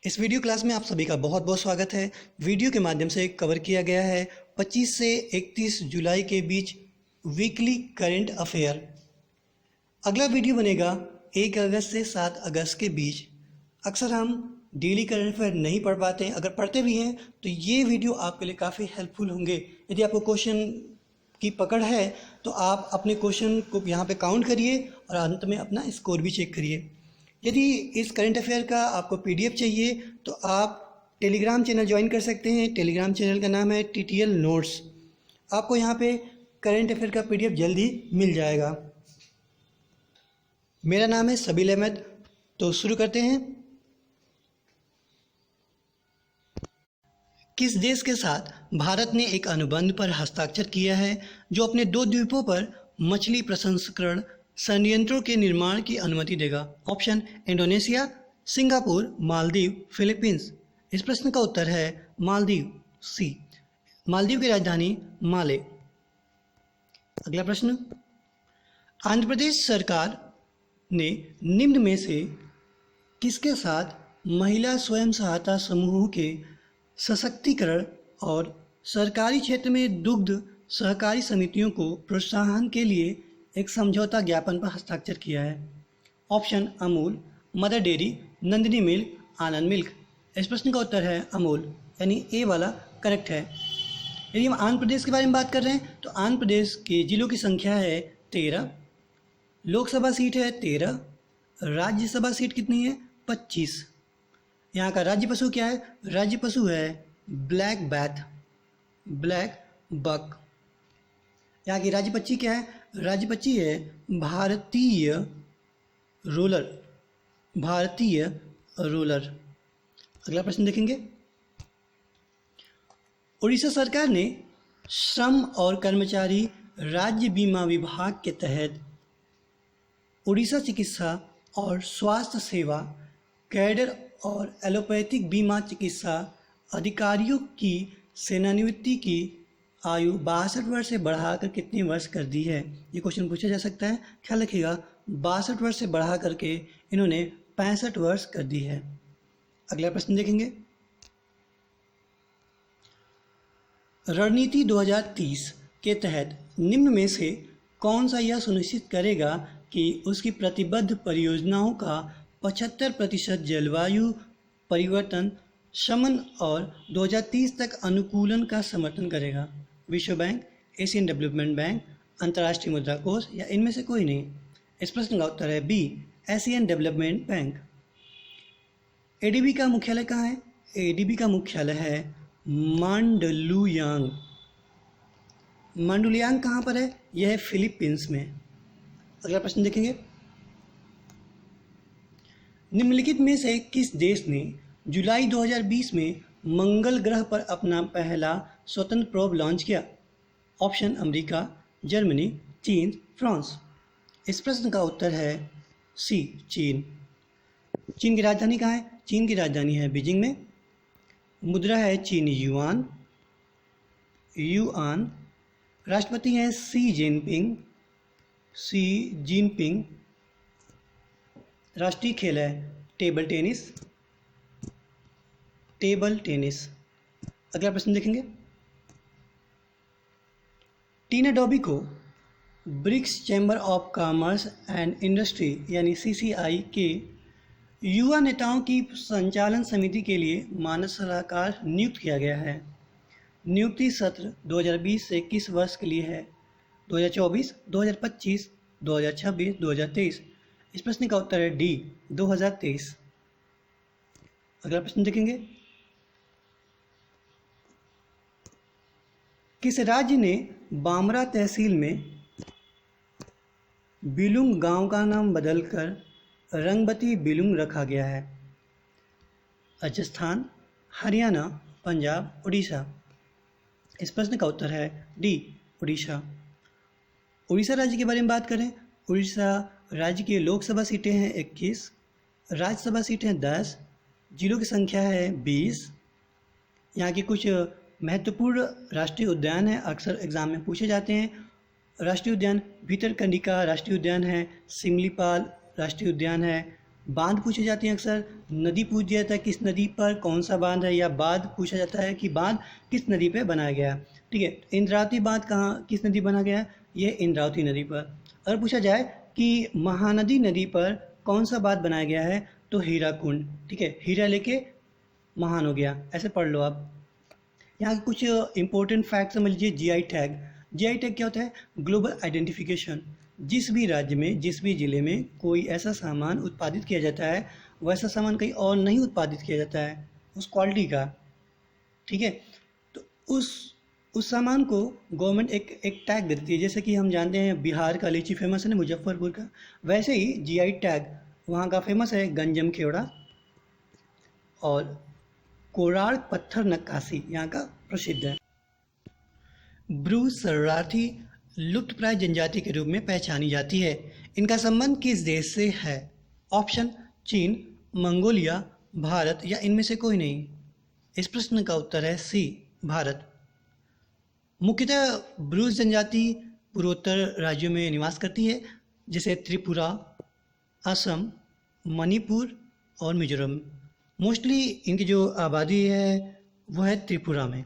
इस video class में आप सभी का बहुत बहुत स्वागत है। वीडियो के माध्यम से कवर किया गया है 25 से 31 जुलाई के बीच वीकली करंट अफेयर। अगला वीडियो बनेगा 1 अगस्त से 7 अगस्त के बीच। अक्सर हम डेली करंट अफेयर नहीं पढ़ पाते हैं, अगर पढ़ते भी हैं तो ये वीडियो आपके लिए काफ़ी हेल्पफुल होंगे। यदि आपको क्वेश्चन की पकड़ है तो आप अपने क्वेश्चन को यहाँ पे काउंट करिए और अंत में अपना स्कोर भी चेक करिए। यदि इस करंट अफेयर का आपको पीडीएफ चाहिए तो आप टेलीग्राम चैनल ज्वाइन कर सकते हैं। टेलीग्राम चैनल का नाम है TTL नोट्स। आपको यहाँ पे करंट अफेयर का पीडीएफ जल्दी मिल जाएगा। मेरा नाम है सबील अहमद। तो शुरू करते हैं। किस देश के साथ भारत ने एक अनुबंध पर हस्ताक्षर किया है जो अपने 2 द्वीपों पर मछली प्रसंस्करण संयंत्रों के निर्माण की अनुमति देगा? Option Indonesia, Singapore, Maldives, Philippines. इस प्रश्न का उत्तर है मालदीव, सी। मालदीव की राजधानी माले। अगला प्रश्न, आंध्र प्रदेश सरकार ने निम्न में से किसके साथ महिला स्वयं सहायता समूहों के सशक्तिकरण और सरकारी क्षेत्र में दुग्ध सहकारी समितियों को प्रोत्साहन के लिए एक समझौता ज्ञापन पर हस्ताक्षर किया है? Option Amul, mother dairy, Nandini milk, Anand milk. इस प्रश्न का उत्तर है अमूल, यानी ए वाला करेक्ट है। यदि हम आंध्र प्रदेश के बारे में बात कर रहे हैं तो आंध्र प्रदेश के जिलों की संख्या है 13, लोकसभा सीट है 13, राज्यसभा सीट कितनी है? 25। यहाँ का राज्य पशु क्या है? राज्य पशु है ब्लैक बैथ, ब्लैक बक। यहाँ की राज्य पक्षी क्या है? राज्य पक्षी है भारतीय रोलर, भारतीय रोलर। अगला प्रश्न देखेंगे। उड़ीसा सरकार ने श्रम और कर्मचारी राज्य बीमा विभाग के तहत उड़ीसा चिकित्सा और स्वास्थ्य सेवा कैडर और एलोपैथिक बीमा चिकित्सा अधिकारियों की सेवानिवृत्ति की आयु 62 वर्ष से बढ़ाकर कितने वर्ष कर दी है? ये क्वेश्चन पूछा जा सकता है। ख्याल रखिएगा 62 वर्ष से बढ़ा करके इन्होंने 65 वर्ष कर दी है। अगला प्रश्न देखेंगे। रणनीति 2030 के तहत निम्न में से कौन सा यह सुनिश्चित करेगा कि उसकी प्रतिबद्ध परियोजनाओं का 75% जलवायु परिवर्तन शमन और 2030 तक अनुकूलन का समर्थन करेगा? विश्व बैंक, एशियन डेवलपमेंट बैंक, अंतर्राष्ट्रीय मुद्रा कोष या इनमें से कोई नहीं? इस प्रश्न का उत्तर है B, Asian Development Bank. ADB का मुख्यालय कहाँ है? एडीबी का मुख्यालय है मांडलुयांग। मांडुलियांग कहाँ पर है? यह है फिलीपींस में। अगला प्रश्न देखेंगे। निम्नलिखित में से किस देश ने जुलाई 2020 में मंगल ग्रह पर अपना पहला स्वतंत्र प्रोब लॉन्च किया? ऑप्शन अमेरिका, जर्मनी, चीन, फ्रांस। इस प्रश्न का उत्तर है सी, चीन। चीन की राजधानी कहाँ है? चीन की राजधानी है बीजिंग में। मुद्रा है चीनी युआन, युआन। राष्ट्रपति हैं सी जिनपिंग, सी जिनपिंग। राष्ट्रीय खेल है टेबल टेनिस, टेबल टेनिस। अगला प्रश्न देखेंगे। टीना डॉबी को BRICS Chamber of Commerce and Industry यानी CCI के युवा नेताओं की संचालन समिति के लिए मानद सलाहकार नियुक्त किया गया है। नियुक्ति सत्र 2020 से किस वर्ष के लिए है? 2024, 2025, 2026, 2023। इस प्रश्न का उत्तर है डी, 2023। अगला प्रश्न देखेंगे। किस राज्य ने बामरा तहसील में बिलुंग गांव का नाम बदलकर रंगबती बिलुंग रखा गया है? राजस्थान, हरियाणा, पंजाब, उड़ीसा। इस प्रश्न का उत्तर है डी, उड़ीसा। उड़ीसा राज्य के बारे में बात करें। उड़ीसा राज्य की लोकसभा सीटें हैं 21, राज्यसभा सीटें 10, जिलों की संख्या है 20। यहाँ के कुछ महत्वपूर्ण राष्ट्रीय उद्यान हैं, अक्सर एग्जाम में पूछे जाते हैं। राष्ट्रीय उद्यान भितरकनिका राष्ट्रीय उद्यान है, सिमलीपाल राष्ट्रीय उद्यान है, बांध पूछे जाते हैं अक्सर, नदी पूछ दिया जाता है किस नदी पर कौन सा बांध है, या बांध पूछा जाता है कि बांध किस नदी पर बनाया गया है। ठीक है, इंद्रावती बांध कहाँ किस नदी बना गया है, ये इंद्रावती नदी पर। अगर पूछा जाए कि महानदी नदी पर कौन सा बांध बनाया गया है, तो हीराकुंड। ठीक है, हीरा लेके महान हो गया, ऐसे पढ़ लो आप। यहाँ के कुछ इंपॉर्टेंट फैक्ट समझ लीजिए। जीआई टैग, जीआई टैग क्या होता है, ग्लोबल आइडेंटिफिकेशन। जिस भी राज्य में, जिस भी ज़िले में कोई ऐसा सामान उत्पादित किया जाता है, वैसा सामान कहीं और नहीं उत्पादित किया जाता है उस क्वालिटी का। ठीक है, तो उस सामान को गवर्नमेंट एक टैग देती है। जैसे कि हम जानते हैं बिहार का लीची फेमस है ना, मुजफ्फरपुर का, वैसे ही जीआई टैग वहाँ का फेमस है गंजम खेवड़ा और कोराड़ पत्थर नक्काशी यहाँ का प्रसिद्ध है। ब्रू शरणार्थी लुप्तप्राय जनजाति के रूप में पहचानी जाती है। इनका संबंध किस देश से है? ऑप्शन चीन, मंगोलिया, भारत या इनमें से कोई नहीं। इस प्रश्न का उत्तर है सी, भारत। मुख्यतः ब्रूज जनजाति पूर्वोत्तर राज्यों में निवास करती है, जैसे त्रिपुरा, असम, मणिपुर और मिजोरम। मोस्टली इनकी जो आबादी है वो है त्रिपुरा में,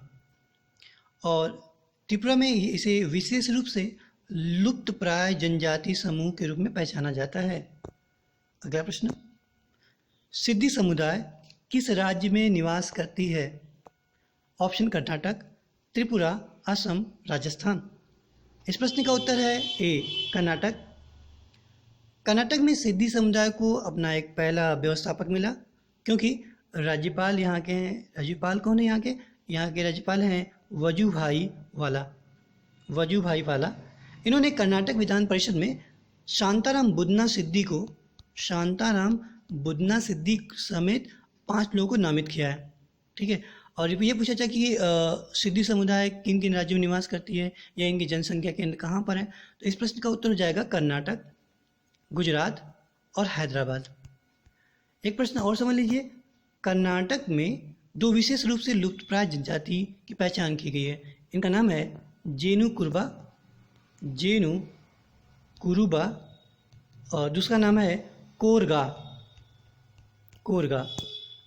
और त्रिपुरा में इसे विशेष रूप से लुप्तप्राय जनजाति समूह के रूप में पहचाना जाता है। अगला प्रश्न, सिद्धि समुदाय किस राज्य में निवास करती है? ऑप्शन कर्नाटक, त्रिपुरा, असम, राजस्थान। इस प्रश्न का उत्तर है ए, कर्नाटक। कर्नाटक में सिद्धि समुदाय को अपना एक पहला व्यवस्थापक मिला, क्योंकि राज्यपाल यहाँ के हैं। राज्यपाल कौन है यहाँ के? यहाँ के राज्यपाल हैं वजुभाई वाला, वजुभाई वाला। इन्होंने कर्नाटक विधान परिषद में शांताराम बुदना सिद्धि को, शांताराम बुदना सिद्धि समेत 5 लोगों को नामित किया है। ठीक है, और ये पूछा जाए कि सिद्धि समुदाय किन किन राज्यों में निवास करती है या इनकी जनसंख्या केंद्र कहाँ पर है, तो इस प्रश्न का उत्तर हो जाएगा कर्नाटक, गुजरात और हैदराबाद। एक प्रश्न और समझ लीजिए, कर्नाटक में 2 विशेष रूप से लुप्तप्राय जनजाति की पहचान की गई है। इनका नाम है जेनु कुरुबा, जेनु कुरुबा, और दूसरा नाम है कोरगा, कोरगा।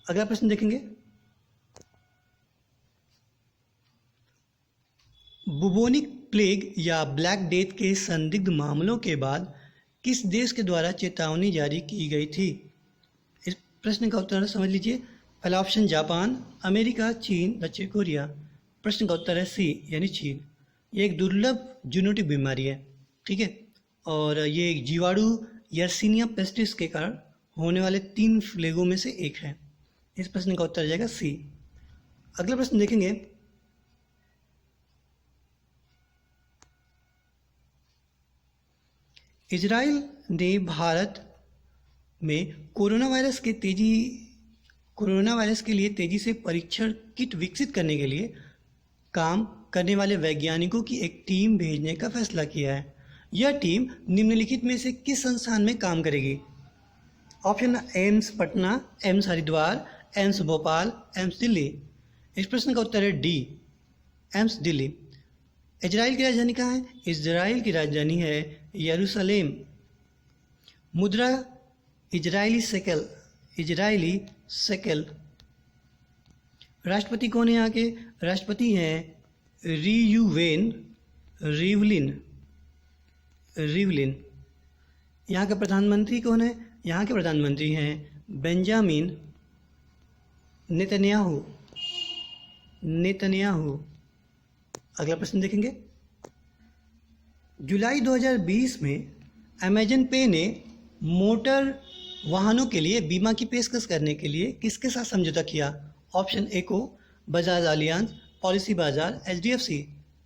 अगला प्रश्न देखेंगे, बुबोनिक प्लेग या ब्लैक डेथ के संदिग्ध मामलों के बाद किस देश के द्वारा चेतावनी जारी की गई थी? इस प्रश्न का उत्तर समझ लीजिए। पहला ऑप्शन जापान, अमेरिका, चीन, दक्षिण कोरिया। प्रश्न का उत्तर है सी, यानी चीन। ये एक दुर्लभ जूनोटिक बीमारी है। ठीक है, और ये एक जीवाणु यर्सिनिया पेस्टिस के कारण होने वाले 3 प्लेगों में से एक है। इस प्रश्न का उत्तर जाएगा सी। अगला प्रश्न देखेंगे, इजराइल ने भारत में कोरोना वायरस के लिए तेजी से परीक्षण किट विकसित करने के लिए काम करने वाले वैज्ञानिकों की एक टीम भेजने का फैसला किया है। यह टीम निम्नलिखित में से किस संस्थान में काम करेगी? Option AIIMS Patna, AIIMS Haridwar, AIIMS Bhopal, AIIMS Delhi. इस प्रश्न का उत्तर है डी, एम्स दिल्ली। इजराइल की राजधानी कहाँ है? इजराइल की राजधानी है यरूशलेम। मुद्रा इजरायली शेकेल, इजरायली शेकेल। राष्ट्रपति कौन है यहाँ के? राष्ट्रपति हैं रियूवेन रिवलिन, रिवलिन। यहाँ का प्रधानमंत्री कौन है? यहाँ के प्रधानमंत्री हैं बेंजामिन नेतन्याहू, नेतन्याहू। अगला प्रश्न देखेंगे, जुलाई 2020 में अमेजन पे ने मोटर वाहनों के लिए बीमा की पेशकश करने के लिए किसके साथ समझौता किया? ऑप्शन ए को बजाज अलियांज, पॉलिसी बाजार, HDFC।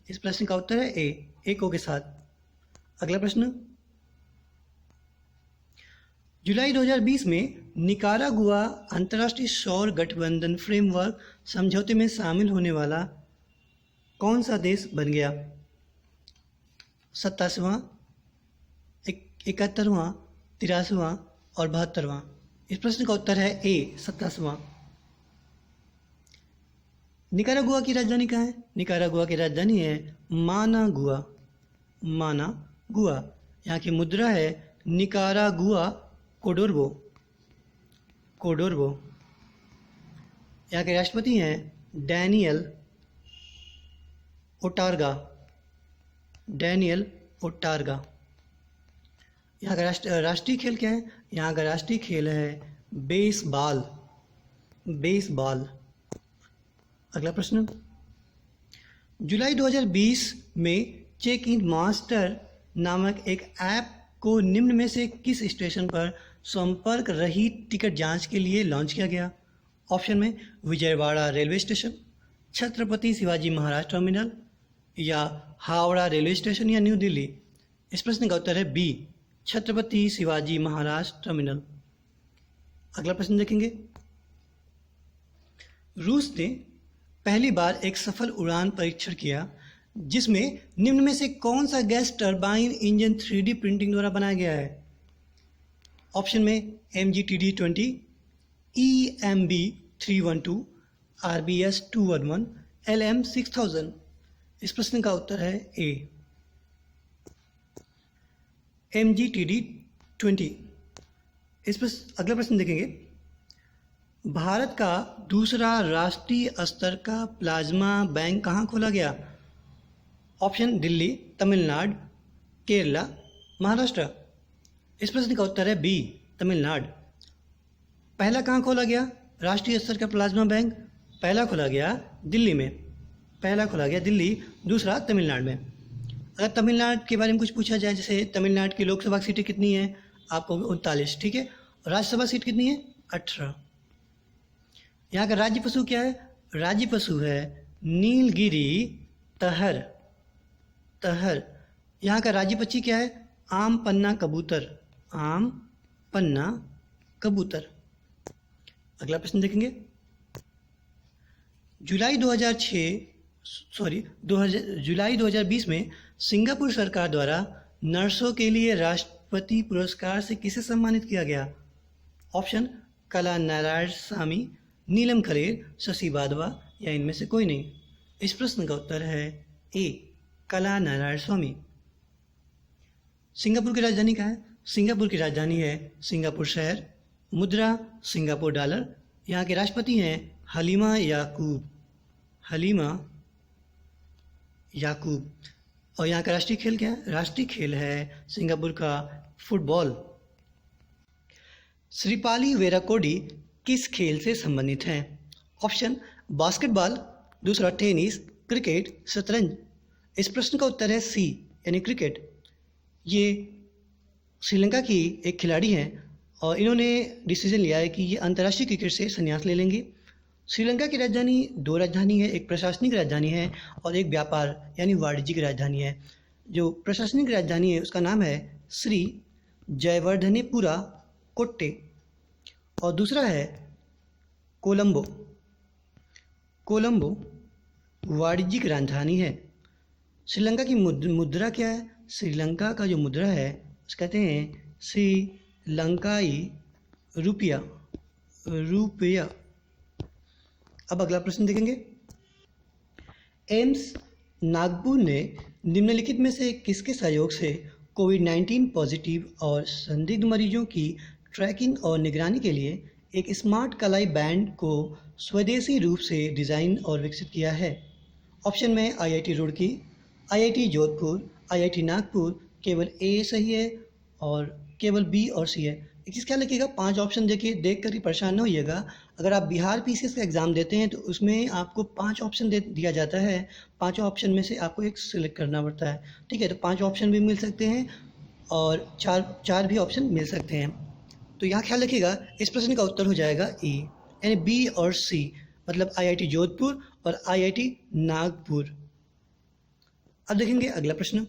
इस प्रश्न का उत्तर है ए, एको के साथ। अगला प्रश्न, जुलाई 2020 में निकारागुआ अंतर्राष्ट्रीय सौर गठबंधन फ्रेमवर्क समझौते में शामिल होने वाला कौन सा देश बन गया? 27वां, 71वां, 83वां और 72वां। इस प्रश्न का उत्तर है ए, 27वां। निकारागुआ की राजधानी कहाँ है? निकारागुआ की राजधानी है मानागुआ, मानागुआ। यहाँ की मुद्रा है निकारागुआ कोडोर्बो। कोडोर्बो। यहाँ के राष्ट्रपति हैं डैनियल ओटार्गा। डैनियल ओटार्गा। यहाँ का राष्ट्रीय खेल क्या है? यहाँ का राष्ट्रीय खेल है बेसबॉल। बेसबॉल। अगला प्रश्न, जुलाई 2020 में चेक इन मास्टर नामक एक ऐप को निम्न में से किस स्टेशन पर संपर्क रहित टिकट जांच के लिए लॉन्च किया गया? ऑप्शन में Vijayawada railway station, Chhatrapati Shivaji Maharaj terminal, या हावड़ा रेलवे स्टेशन, या न्यू दिल्ली। इस प्रश्न का उत्तर है बी, छत्रपति शिवाजी महाराज टर्मिनल। अगला प्रश्न देखेंगे, रूस ने पहली बार एक सफल उड़ान परीक्षण किया जिसमें निम्न में से कौन सा gas turbine engine 3D printing द्वारा बनाया गया है? ऑप्शन में MGTD-20, EMB-312, RBS-211, LM-6000। इस प्रश्न का उत्तर है ए, MGTD-20। अगला प्रश्न देखेंगे, भारत का दूसरा राष्ट्रीय स्तर का प्लाज्मा बैंक कहाँ खोला गया? ऑप्शन दिल्ली, तमिलनाडु, केरला, महाराष्ट्र। इस प्रश्न का उत्तर है बी, तमिलनाडु। पहला कहाँ खोला गया राष्ट्रीय स्तर का प्लाज्मा बैंक? पहला खोला गया दिल्ली में, पहला खोला गया दिल्ली, दूसरा तमिलनाडु में। अगर तमिलनाडु के बारे में कुछ पूछा जाए, जैसे तमिलनाडु की लोकसभा सीटें कितनी हैं? आपको 39, ठीक है। राज्यसभा सीट कितनी है? 18। यहाँ का राज्य पशु क्या है? राज्य पशु है नीलगिरी तहर। तहर। यहाँ का राज्य पक्षी क्या है? आम पन्ना कबूतर। आम पन्ना कबूतर। अगला प्रश्न देखेंगे, जुलाई 2020 में सिंगापुर सरकार द्वारा नर्सों के लिए राष्ट्रपति पुरस्कार से किसे सम्मानित किया गया? ऑप्शन कला नारायण स्वामी, नीलम खरेर, शशि वाधवा, या इनमें से कोई नहीं। इस प्रश्न का उत्तर है ए, कला नारायण स्वामी। सिंगापुर की राजधानी क्या है? सिंगापुर की राजधानी है सिंगापुर शहर। मुद्रा सिंगापुर डॉलर। यहाँ के राष्ट्रपति हैं हलीमा याकूब। हलीमा याकूब। और यहाँ का राष्ट्रीय खेल क्या है? राष्ट्रीय खेल है सिंगापुर का फुटबॉल। श्रीपाली वेराकोडी किस खेल से संबंधित हैं? ऑप्शन बास्केटबॉल, दूसरा टेनिस, क्रिकेट, शतरंज। इस प्रश्न का उत्तर है सी, यानी क्रिकेट। ये श्रीलंका की एक खिलाड़ी हैं और इन्होंने डिसीजन लिया है कि ये अंतर्राष्ट्रीय क्रिकेट से संन्यास ले लेंगे। श्रीलंका की राजधानी, दो राजधानी है, एक प्रशासनिक राजधानी है और एक व्यापार यानी वाणिज्यिक राजधानी है। जो प्रशासनिक राजधानी है उसका नाम है श्री जयवर्धनेपुरा कोट्टे और दूसरा है कोलंबो। कोलंबो वाणिज्यिक राजधानी है। श्रीलंका की मुद्रा क्या है? श्रीलंका का जो मुद्रा है उसे कहते हैं श्रीलंकाई रुपया। रुपया। अब अगला प्रश्न देखेंगे, एम्स नागपुर ने निम्नलिखित में से किसके सहयोग से कोविड-19 पॉजिटिव और संदिग्ध मरीजों की ट्रैकिंग और निगरानी के लिए एक स्मार्ट कलाई बैंड को स्वदेशी रूप से डिज़ाइन और विकसित किया है? ऑप्शन में IIT Roorkee, IIT Jodhpur, IIT Nagpur. केवल ए सही है और केवल बी और सी है। एक चीज़ क्या लिखिएगा, 5 ऑप्शन देखिए, देख कर ही परेशान न होइएगा। अगर आप बिहार PCS का एग्ज़ाम देते हैं तो उसमें आपको 5 ऑप्शन दिया जाता है। 5 ऑप्शन में से आपको एक सिलेक्ट करना पड़ता है, ठीक है। तो 5 ऑप्शन भी मिल सकते हैं और चार भी ऑप्शन मिल सकते हैं। तो यहाँ ख्याल रखिएगा, इस प्रश्न का उत्तर हो जाएगा ई, यानी बी और सी, मतलब IIT जोधपुर और IIT नागपुर। अब देखेंगे अगला प्रश्न,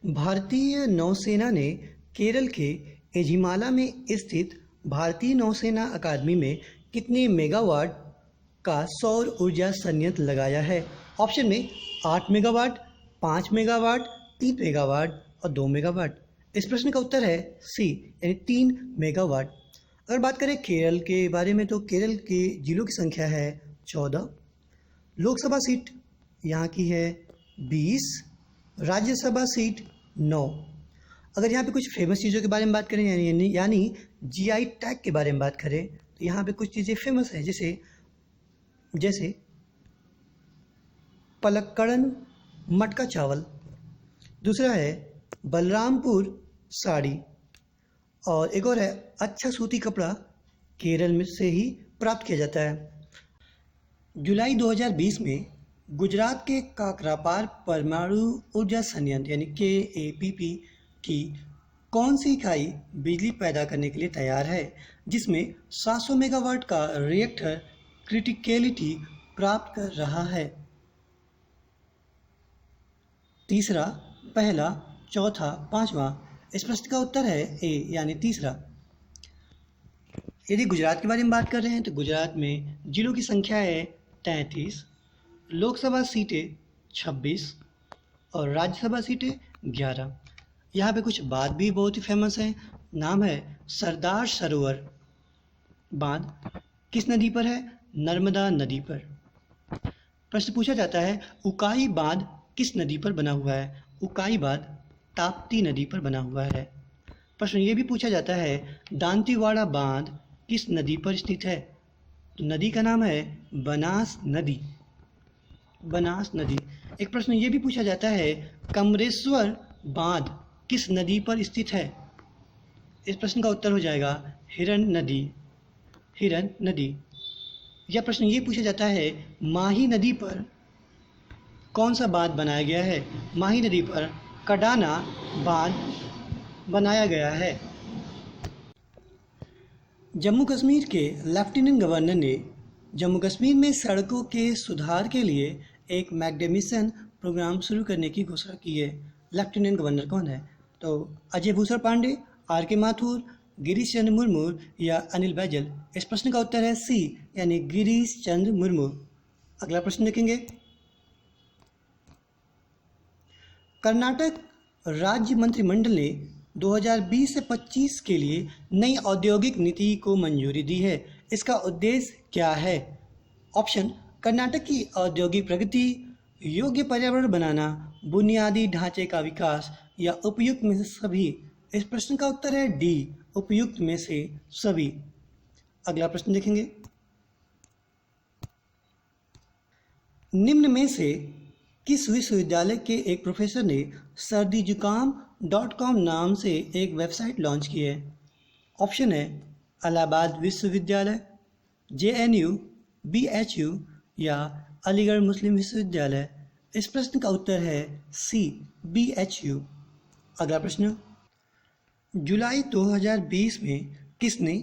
भारतीय नौसेना ने केरल के एझिमाला में स्थित भारतीय नौसेना अकादमी में कितने मेगावाट का सौर ऊर्जा संयंत्र लगाया है? ऑप्शन में 8 मेगावाट, 5 मेगावाट, 3 मेगावाट और 2 मेगावाट। इस प्रश्न का उत्तर है सी, यानी 3 मेगावाट। अगर बात करें केरल के बारे में तो केरल के जिलों की संख्या है 14, लोकसभा सीट यहाँ की है 20, राज्यसभा सीट 9। अगर यहाँ पे कुछ फेमस चीज़ों के बारे में बात करें यानी जीआई टैग के बारे में बात करें तो यहाँ पे कुछ चीज़ें फेमस हैं, जैसे पलक्कड़न मटका चावल, दूसरा है बलरामपुर साड़ी, और एक और है अच्छा सूती कपड़ा केरल में से ही प्राप्त किया जाता है। जुलाई 2020 में गुजरात के काकरापार परमाणु ऊर्जा संयंत्र यानी KAPP की कौन सी इकाई बिजली पैदा करने के लिए तैयार है, जिसमें 700 मेगावाट का रिएक्टर क्रिटिकलिटी प्राप्त कर रहा है? तीसरा, पहला, चौथा, पांचवा। इस प्रश्न का उत्तर है ए यानी तीसरा। यदि गुजरात के बारे में बात कर रहे हैं तो गुजरात में जिलों की संख्या है 33, लोकसभा सीटें 26 और राज्यसभा सीटें 11। यहाँ पे कुछ बांध भी बहुत ही फेमस है। नाम है सरदार सरोवर बांध। किस नदी पर है? नर्मदा नदी पर। प्रश्न पूछा जाता है उकाई बांध किस नदी पर बना हुआ है? उकाई बांध ताप्ती नदी पर बना हुआ है। प्रश्न ये भी पूछा जाता है दांतीवाड़ा बांध किस नदी पर स्थित है? तो नदी का नाम है बनास नदी। बनास नदी। एक प्रश्न ये भी पूछा जाता है कमरेश्वर बांध किस नदी पर स्थित है? इस प्रश्न का उत्तर हो जाएगा हिरन नदी। हिरन नदी। यह प्रश्न ये पूछा जाता है माही नदी पर कौन सा बांध बनाया गया है? माही नदी पर कडाना बांध बनाया गया है। जम्मू कश्मीर के लेफ्टिनेंट गवर्नर ने जम्मू कश्मीर में सड़कों के सुधार के लिए एक मैग्डेमिशन प्रोग्राम शुरू करने की घोषणा की है। लेफ्टिनेंट गवर्नर कौन है? तो अजय भूषण पांडे, RK माथुर, गिरीश चंद्र मुर्मू या अनिल बैजल। इस प्रश्न का उत्तर है सी यानी गिरीश चंद्र मुर्मू। अगला प्रश्न देखेंगे। कर्नाटक राज्य मंत्रिमंडल ने 2020 से 25 के लिए नई औद्योगिक नीति को मंजूरी दी है। इसका उद्देश्य क्या है? ऑप्शन कर्नाटक की औद्योगिक प्रगति, योग्य पर्यावरण बनाना, बुनियादी ढांचे का विकास या उपयुक्त में से सभी। इस प्रश्न का उत्तर है डी उपयुक्त में से सभी। अगला प्रश्न देखेंगे। निम्न में से किस विश्वविद्यालय के एक प्रोफेसर ने सर्दीजुकाम.com नाम से एक वेबसाइट लॉन्च की है? ऑप्शन है इलाहाबाद विश्वविद्यालय, JNU, BHU या अलीगढ़ मुस्लिम विश्वविद्यालय। इस प्रश्न का उत्तर है सी BHU। अगला प्रश्न। जुलाई 2020 में किसने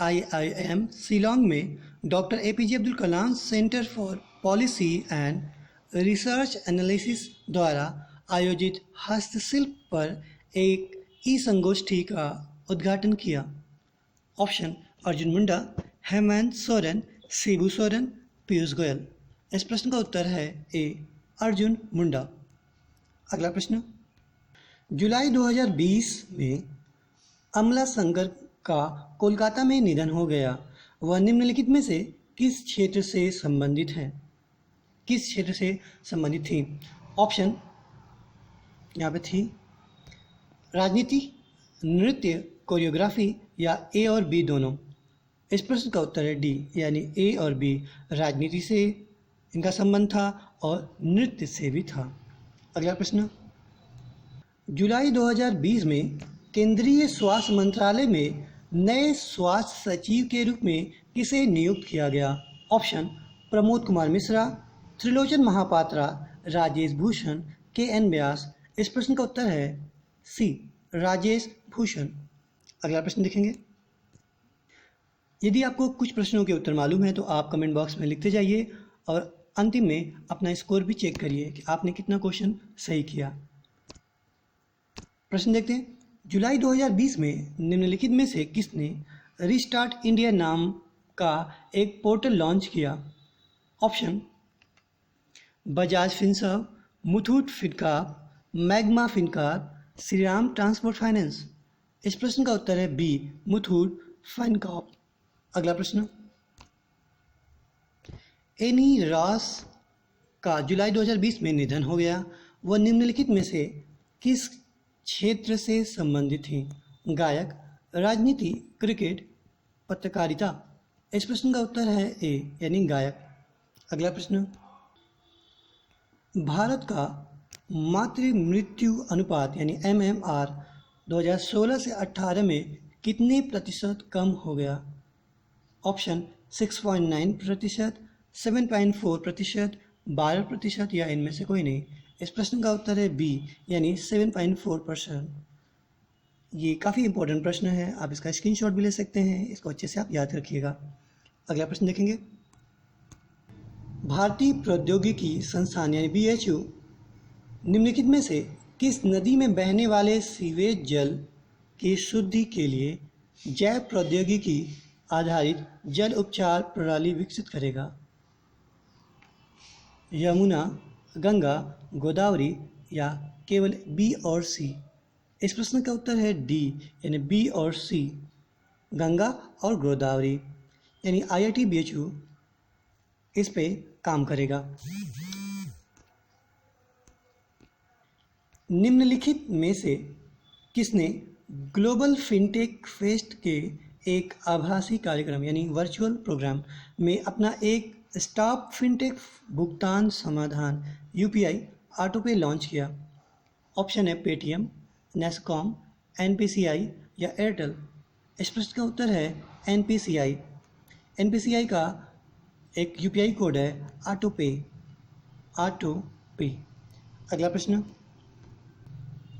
IIM शिलोंग में doctor APJ Abdul Kalam centre for policy and research analysis द्वारा आयोजित हस्तशिल्प पर एक संगोष्ठी का उद्घाटन किया? ऑप्शन अर्जुन मुंडा, हेमंत सोरेन, शिबू सोरेन, पीयूष गोयल। इस प्रश्न का उत्तर है ए अर्जुन मुंडा। अगला प्रश्न। जुलाई 2020 में अमला संगर का कोलकाता में निधन हो गया। वह निम्नलिखित में से किस क्षेत्र से संबंधित है? किस क्षेत्र से संबंधित थी? ऑप्शन यहाँ पे थी राजनीति, नृत्य, कोरियोग्राफी या ए और बी दोनों। इस प्रश्न का उत्तर है डी यानी ए और बी। राजनीति से इनका संबंध था और नृत्य से भी था। अगला प्रश्न। जुलाई 2020 में केंद्रीय स्वास्थ्य मंत्रालय में नए स्वास्थ्य सचिव के रूप में किसे नियुक्त किया गया? ऑप्शन प्रमोद कुमार मिश्रा, त्रिलोचन महापात्रा, राजेश भूषण, KN व्यास। इस प्रश्न का उत्तर है सी राजेश भूषण। अगला प्रश्न देखेंगे। यदि आपको कुछ प्रश्नों के उत्तर मालूम है तो आप कमेंट बॉक्स में लिखते जाइए और अंतिम में अपना स्कोर भी चेक करिए कि आपने कितना क्वेश्चन सही किया। प्रश्न देखते हैं। जुलाई 2020 में निम्नलिखित में से किसने रिस्टार्ट इंडिया नाम का एक पोर्टल लॉन्च किया? Option Bajaj Finserv, Muthoot Fincorp, magma Fincorp, Shriram transport finance. इस प्रश्न का उत्तर है बी मुथूट फिनकॉर्प। अगला प्रश्न। एनी रॉस का जुलाई 2020 में निधन हो गया। वह निम्नलिखित में से किस क्षेत्र से संबंधित हैं? गायक, राजनीति, क्रिकेट, पत्रकारिता। इस प्रश्न का उत्तर है ए यानी गायक। अगला प्रश्न, भारत का मातृ मृत्यु अनुपात यानी MMR 2016 से 18 में कितने प्रतिशत कम हो गया? ऑप्शन 6.9%, 7.4%, 12% या इनमें से कोई नहीं। इस प्रश्न का उत्तर है बी यानी 7.4%। ये काफ़ी इंपॉर्टेंट प्रश्न है, आप इसका स्क्रीनशॉट भी ले सकते हैं, इसको अच्छे से आप याद रखिएगा। अगला प्रश्न देखेंगे, भारतीय प्रौद्योगिकी संस्थान यानी BHU निम्नलिखित में से किस नदी में बहने वाले सीवेज जल की शुद्धि के लिए जैव प्रौद्योगिकी आधारित जल उपचार प्रणाली विकसित करेगा? यमुना, गंगा, गोदावरी या केवल बी और सी? इस प्रश्न का उत्तर है डी यानी बी और सी, गंगा और गोदावरी। यानी IIT BHU इस पे काम करेगा। निम्नलिखित में से किसने ग्लोबल फिनटेक फेस्ट के एक आभासी कार्यक्रम यानी वर्चुअल प्रोग्राम में अपना एक स्टॉप फिनटेक भुगतान समाधान UPI ऑटोपे लॉन्च किया? ऑप्शन है पेटीएम, नेस्कॉम, NPCI या एयरटेल। इस प्रश्न का उत्तर है NPCI। NPCI का एक UPI कोड है ऑटोपे। अगला प्रश्न,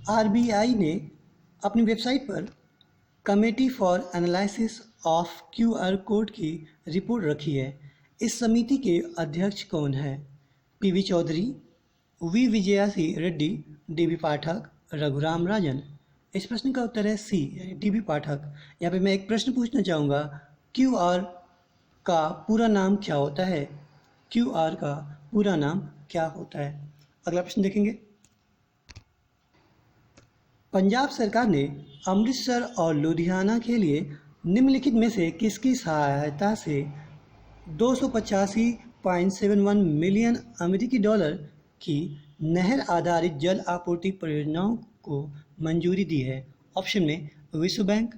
RBI ने अपनी वेबसाइट पर committee for analysis of QR code की रिपोर्ट रखी है। इस समिति के अध्यक्ष कौन है? PV Chaudhary, V विजयासी Reddy, DB पाठक, रघुराम राजन। इस प्रश्न का उत्तर है सी यानी DB पाठक। यहाँ पे मैं एक प्रश्न पूछना चाहूँगा, QR का पूरा नाम क्या होता है? QR का पूरा नाम क्या होता है? अगला प्रश्न देखेंगे, पंजाब सरकार ने अमृतसर और लुधियाना के लिए निम्नलिखित में से किसकी सहायता से 285.71 मिलियन अमेरिकी डॉलर की नहर आधारित जल आपूर्ति परियोजनाओं को मंजूरी दी है? ऑप्शन में विश्व बैंक,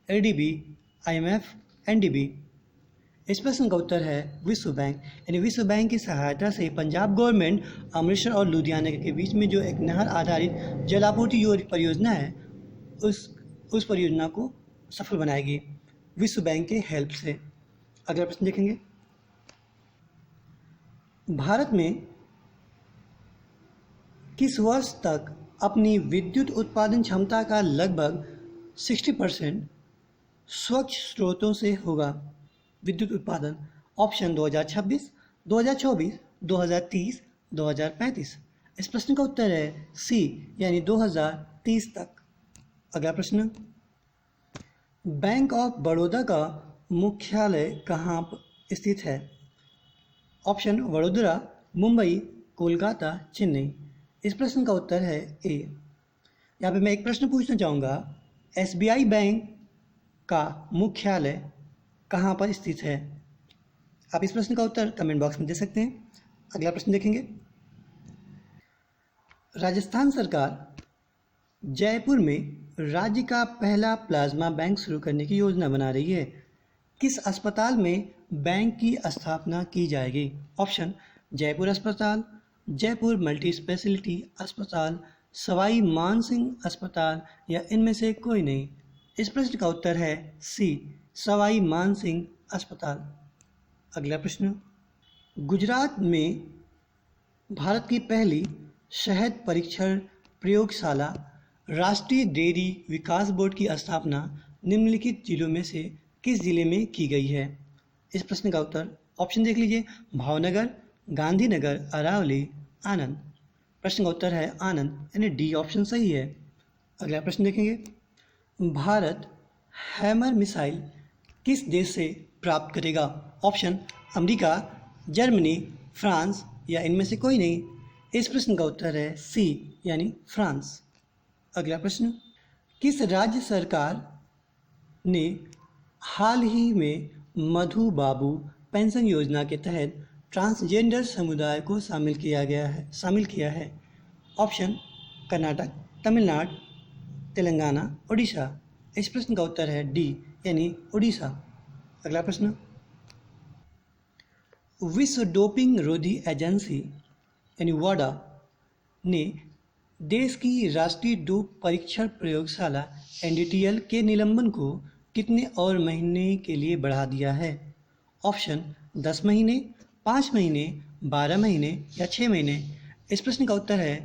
ADB, IMF, NDB। इस प्रश्न का उत्तर है विश्व बैंक। यानी विश्व बैंक की सहायता से पंजाब गवर्नमेंट अमृतसर और लुधियाना के बीच में जो एक नहर आधारित जल आपूर्ति परियोजना है उस परियोजना को सफल बनाएगी विश्व बैंक के हेल्प से। अगला प्रश्न देखेंगे, भारत में किस वर्ष तक अपनी विद्युत उत्पादन क्षमता का लगभग 60% स्वच्छ स्रोतों से होगा? विद्युत उत्पादन। ऑप्शन 2026, 2024, 2030, 2035। इस प्रश्न का उत्तर है सी यानी 2030 तक। अगला प्रश्न, बैंक ऑफ बड़ौदा का मुख्यालय कहाँ स्थित है? ऑप्शन वडोदरा, मुंबई, कोलकाता, चेन्नई। इस प्रश्न का उत्तर है ए। यहाँ पे मैं एक प्रश्न पूछना चाहूँगा, SBI बैंक का मुख्यालय कहाँ पर स्थित है? आप इस प्रश्न का उत्तर कमेंट बॉक्स में दे सकते हैं। अगला प्रश्न देखेंगे, राजस्थान सरकार जयपुर में राज्य का पहला प्लाज्मा बैंक शुरू करने की योजना बना रही है। किस अस्पताल में बैंक की स्थापना की जाएगी? ऑप्शन जयपुर अस्पताल, जयपुर मल्टी स्पेशलिटी अस्पताल, सवाई मानसिंह अस्पताल या इनमें से कोई नहीं। इस प्रश्न का उत्तर है सी सवाई मानसिंह अस्पताल। अगला प्रश्न, गुजरात में भारत की पहली शहद परीक्षण प्रयोगशाला राष्ट्रीय डेयरी विकास बोर्ड की स्थापना निम्नलिखित जिलों में से किस जिले में की गई है? इस प्रश्न का उत्तर ऑप्शन देख लीजिए, भावनगर, गांधीनगर, अरावली, आनंद। प्रश्न का उत्तर है आनंद यानी डी ऑप्शन सही है। अगला प्रश्न देखेंगे, भारत हैमर मिसाइल किस देश से प्राप्त करेगा? ऑप्शन अमेरिका, जर्मनी, फ्रांस या इनमें से कोई नहीं। इस प्रश्न का उत्तर है सी यानी फ्रांस। अगला प्रश्न, किस राज्य सरकार ने हाल ही में मधु बाबू पेंशन योजना के तहत ट्रांसजेंडर समुदाय को शामिल किया है? ऑप्शन कर्नाटक, तमिलनाडु, तेलंगाना, उड़ीसा। इस प्रश्न का उत्तर है डी यानी उड़ीसा। अगला प्रश्न, विश्व डोपिंग रोधी एजेंसी यानी वाडा ने देश की राष्ट्रीय डोप परीक्षण प्रयोगशाला एनडीटीएल के निलंबन को कितने और महीने के लिए बढ़ा दिया है? ऑप्शन 10 महीने, 5 महीने, 12 महीने या 6 महीने। इस प्रश्न का उत्तर है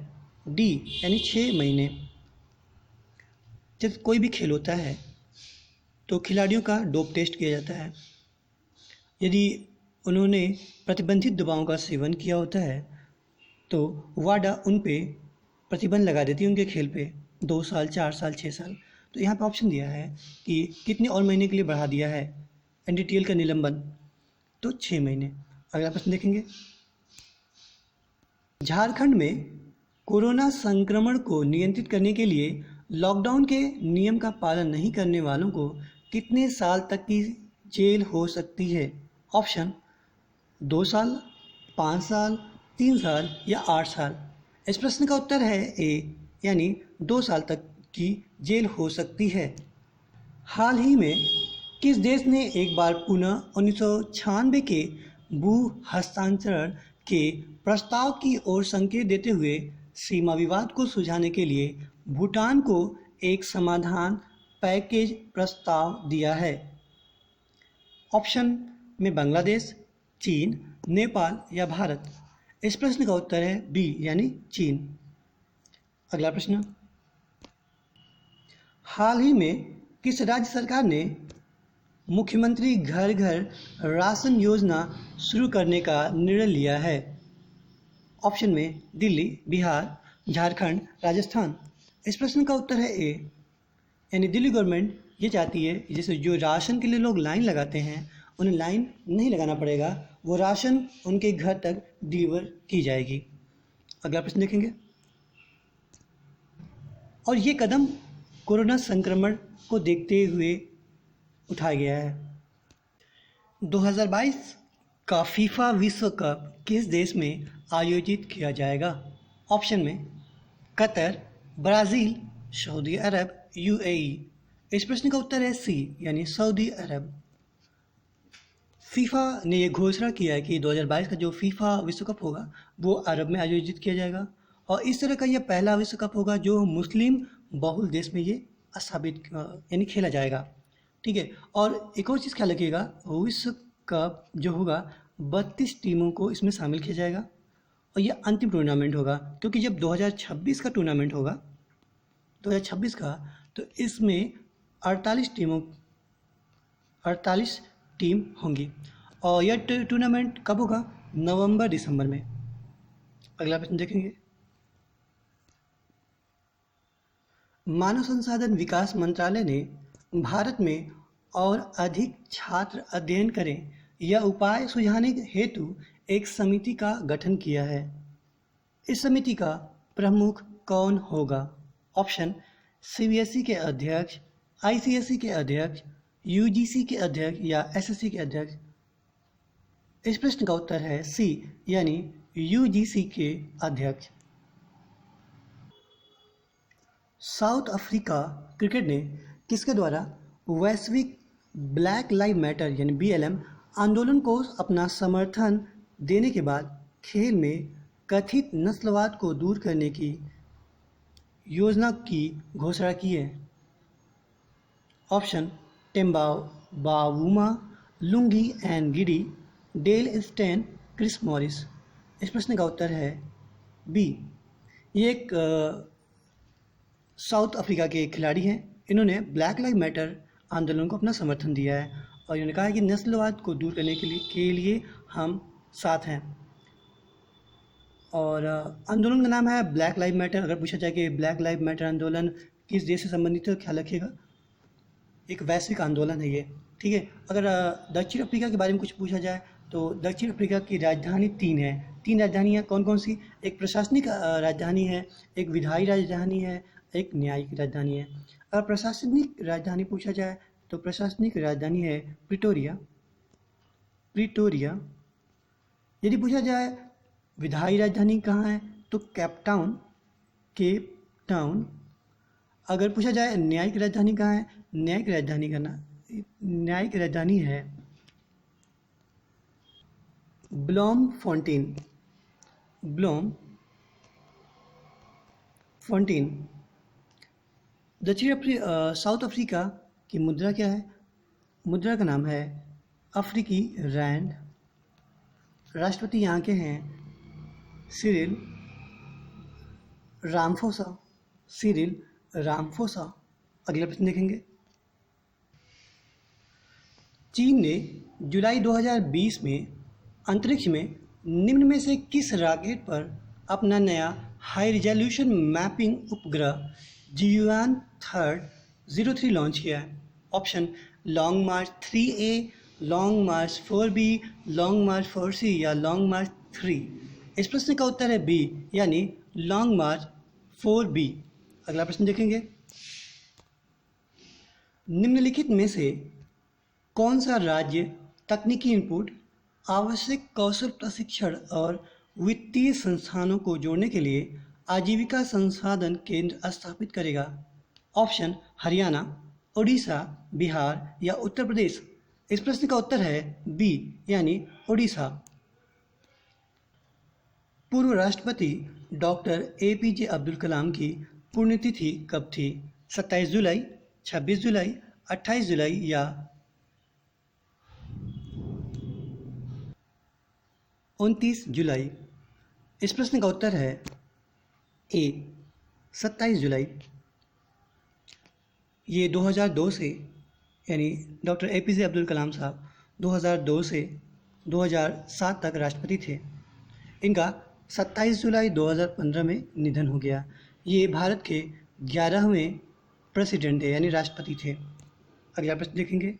डी यानी 6 महीने। जब कोई भी खेल होता है तो खिलाड़ियों का डोप टेस्ट किया जाता है। यदि उन्होंने प्रतिबंधित दवाओं का सेवन किया होता है तो वाडा उन पे प्रतिबंध लगा देती है, उनके खेल पे 2 साल, 4 साल, 6 साल। तो यहाँ पे ऑप्शन दिया है कि कितने और महीने के लिए बढ़ा दिया है एनडीटीएल का निलंबन, तो 6 महीने। अगला प्रश्न देखेंगे, झारखंड में कोरोना संक्रमण को नियंत्रित करने के लिए लॉकडाउन के नियम का पालन नहीं करने वालों को कितने साल तक की जेल हो सकती है? ऑप्शन 2 साल, 5 साल, 3 साल या 8 साल। इस प्रश्न का उत्तर है ए यानी 2 साल तक की जेल हो सकती है। हाल ही में किस देश ने एक बार पुनः 1996 के भू हस्तांतरण के प्रस्ताव की ओर संकेत देते हुए सीमा विवाद को सुलझाने के लिए भूटान को एक समाधान पैकेज प्रस्ताव दिया है? ऑप्शन में बांग्लादेश, चीन, नेपाल या भारत। इस प्रश्न का उत्तर है बी यानी चीन। अगला प्रश्न, हाल ही में किस राज्य सरकार ने मुख्यमंत्री घर घर राशन योजना शुरू करने का निर्णय लिया है? ऑप्शन में दिल्ली, बिहार, झारखंड, राजस्थान। इस प्रश्न का उत्तर है ए यानी दिल्ली गवर्नमेंट ये चाहती है जैसे जो राशन के लिए लोग लाइन लगाते हैं उन्हें लाइन नहीं लगाना पड़ेगा, वो राशन उनके घर तक डिलीवर की जाएगी। अगला प्रश्न देखेंगे, और ये कदम कोरोना संक्रमण को देखते हुए उठाया गया है। 2022 का फीफा विश्व कप किस देश में आयोजित किया जाएगा? ऑप्शन में कतर, ब्राज़ील, सऊदी अरब, यूएई। इस प्रश्न का उत्तर है सी यानी सऊदी अरब। फीफा ने यह घोषणा किया है कि 2022 का जो फीफा विश्व कप होगा वो अरब में आयोजित किया जाएगा और इस तरह का यह पहला विश्व कप होगा जो मुस्लिम बहुल देश में ये स्थापित यानी खेला जाएगा। ठीक है, और एक और चीज़ ख्याल रखिएगा, विश्व कप जो होगा 32 टीमों को इसमें शामिल किया जाएगा और यह अंतिम टूर्नामेंट होगा, क्योंकि जब 2026 का टूर्नामेंट होगा 2026 का, तो इसमें 48 टीम होंगी और यह टूर्नामेंट कब होगा? नवंबर दिसंबर में। अगला प्रश्न देखेंगे, मानव संसाधन विकास मंत्रालय ने भारत में और अधिक छात्र अध्ययन करें यह उपाय सुझाने हेतु एक समिति का गठन किया है। इस समिति का प्रमुख कौन होगा? ऑप्शन सीबीएसई के अध्यक्ष, आईसीएसई के अध्यक्ष, यूजीसी के अध्यक्ष या एसएससी के अध्यक्ष। इस प्रश्न का उत्तर है सी यानी यूजीसी के अध्यक्ष। साउथ अफ्रीका क्रिकेट ने किसके द्वारा वैश्विक ब्लैक लाइव मैटर यानी बीएलएम आंदोलन को अपना समर्थन देने के बाद खेल में कथित नस्लवाद को दूर करने की योजना की घोषणा की है? Option Temba Bavuma, Lungi Ngidi, Dale Steyn, Chris Morris. इस प्रश्न का उत्तर है बी। ये एक साउथ अफ्रीका के खिलाड़ी हैं, इन्होंने ब्लैक लाइव मैटर आंदोलन को अपना समर्थन दिया है और इन्होंने कहा है कि नस्लवाद को दूर करने के लिए हम साथ हैं। और आंदोलन का नाम है ब्लैक लाइव मैटर। अगर पूछा जाए कि ब्लैक लाइव मैटर आंदोलन किस देश से संबंधित है तो ख्याल रखिएगा एक वैश्विक आंदोलन है ये। ठीक है, अगर दक्षिण अफ्रीका के बारे में कुछ पूछा जाए तो दक्षिण अफ्रीका की राजधानी 3 है। 3 राजधानियाँ कौन कौन सी? एक प्रशासनिक राजधानी है, एक विधायी राजधानी है, एक न्यायिक राजधानी है। अगर प्रशासनिक राजधानी पूछा जाए तो प्रशासनिक राजधानी है प्रिटोरिया। यदि पूछा जाए विधायी राजधानी कहाँ है तो केप टाउन। अगर पूछा जाए न्यायिक राजधानी कहाँ है, न्यायिक राजधानी है ब्लोम फोंटेन। साउथ अफ्रीका की मुद्रा क्या है, मुद्रा का नाम है अफ्रीकी रैंड। राष्ट्रपति यहाँ के हैं सिरिल रामफोसा। अगला प्रश्न देखेंगे। चीन ने जुलाई 2020 में अंतरिक्ष में निम्न में से किस रॉकेट पर अपना नया हाई रिजोल्यूशन मैपिंग उपग्रह जियुआन-3 लॉन्च किया है? ऑप्शन लॉन्ग मार्च 3A, लॉन्ग मार्च 4B, लॉन्ग मार्च 4C या लॉन्ग मार्च 3। इस प्रश्न का उत्तर है बी, यानी लॉन्ग मार्च 4B। अगला प्रश्न देखेंगे। निम्नलिखित में से कौन सा राज्य तकनीकी इनपुट, आवश्यक कौशल प्रशिक्षण और वित्तीय संस्थानों को जोड़ने के लिए आजीविका संसाधन केंद्र स्थापित करेगा? ऑप्शन हरियाणा, उड़ीसा, बिहार या उत्तर प्रदेश। इस प्रश्न का उत्तर है बी, यानी उड़ीसा। पूर्व राष्ट्रपति डॉक्टर APJ अब्दुल कलाम की पुण्यतिथि कब थी? 27 जुलाई, 26 जुलाई, 28 जुलाई या 29 जुलाई। इस प्रश्न का उत्तर है ए, 27 जुलाई। ये 2002 से, यानी डॉक्टर APJ अब्दुल कलाम साहब 2002 से 2007 तक राष्ट्रपति थे। इनका 27 जुलाई 2015 में निधन हो गया। ये भारत के 11वें प्रेसिडेंट थे, यानी राष्ट्रपति थे। अगला प्रश्न देखेंगे।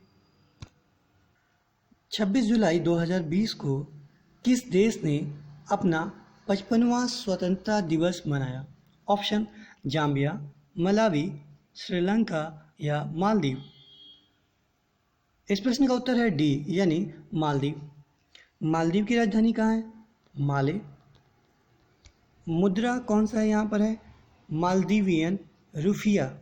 26 जुलाई 2020 को किस देश ने अपना 55वां स्वतंत्रता दिवस मनाया? ऑप्शन जाम्बिया, मलावी, श्रीलंका या मालदीव। इस प्रश्न का उत्तर है डी, यानी मालदीव। मालदीव की राजधानी कहाँ है? माले। मुद्रा कौन सा है यहाँ पर है? मालदीवियन रुफिया।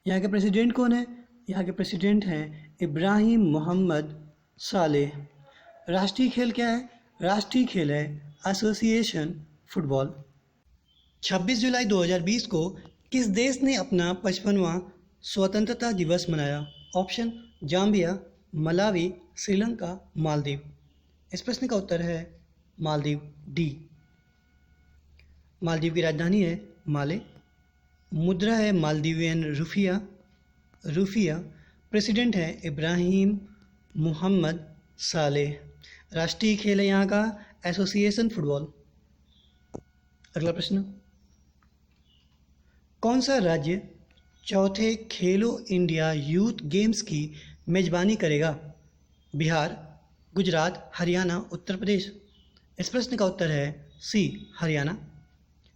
यहाँ के प्रेसिडेंट कौन है? यहाँ के प्रेसिडेंट हैं इब्राहिम मोहम्मद सालेह। राष्ट्रीय खेल क्या है? राष्ट्रीय खेल है एसोसिएशन फुटबॉल। 26 जुलाई 2020 को किस देश ने अपना 55वां स्वतंत्रता दिवस मनाया? Option Zambia, Malawi, Sri Lanka, Maldives. इस प्रश्न का उत्तर है मालदीव, डी। मालदीव की राजधानी है माले। मुद्रा है मालदीवियन रुफिया। प्रेसिडेंट है इब्राहिम मोहम्मद सालेह। राष्ट्रीय खेल है यहाँ का एसोसिएशन फुटबॉल। अगला प्रश्न। कौन सा राज्य चौथे खेलो इंडिया यूथ गेम्स की मेजबानी करेगा? बिहार, गुजरात, हरियाणा, उत्तर प्रदेश। इस प्रश्न का उत्तर है सी, हरियाणा।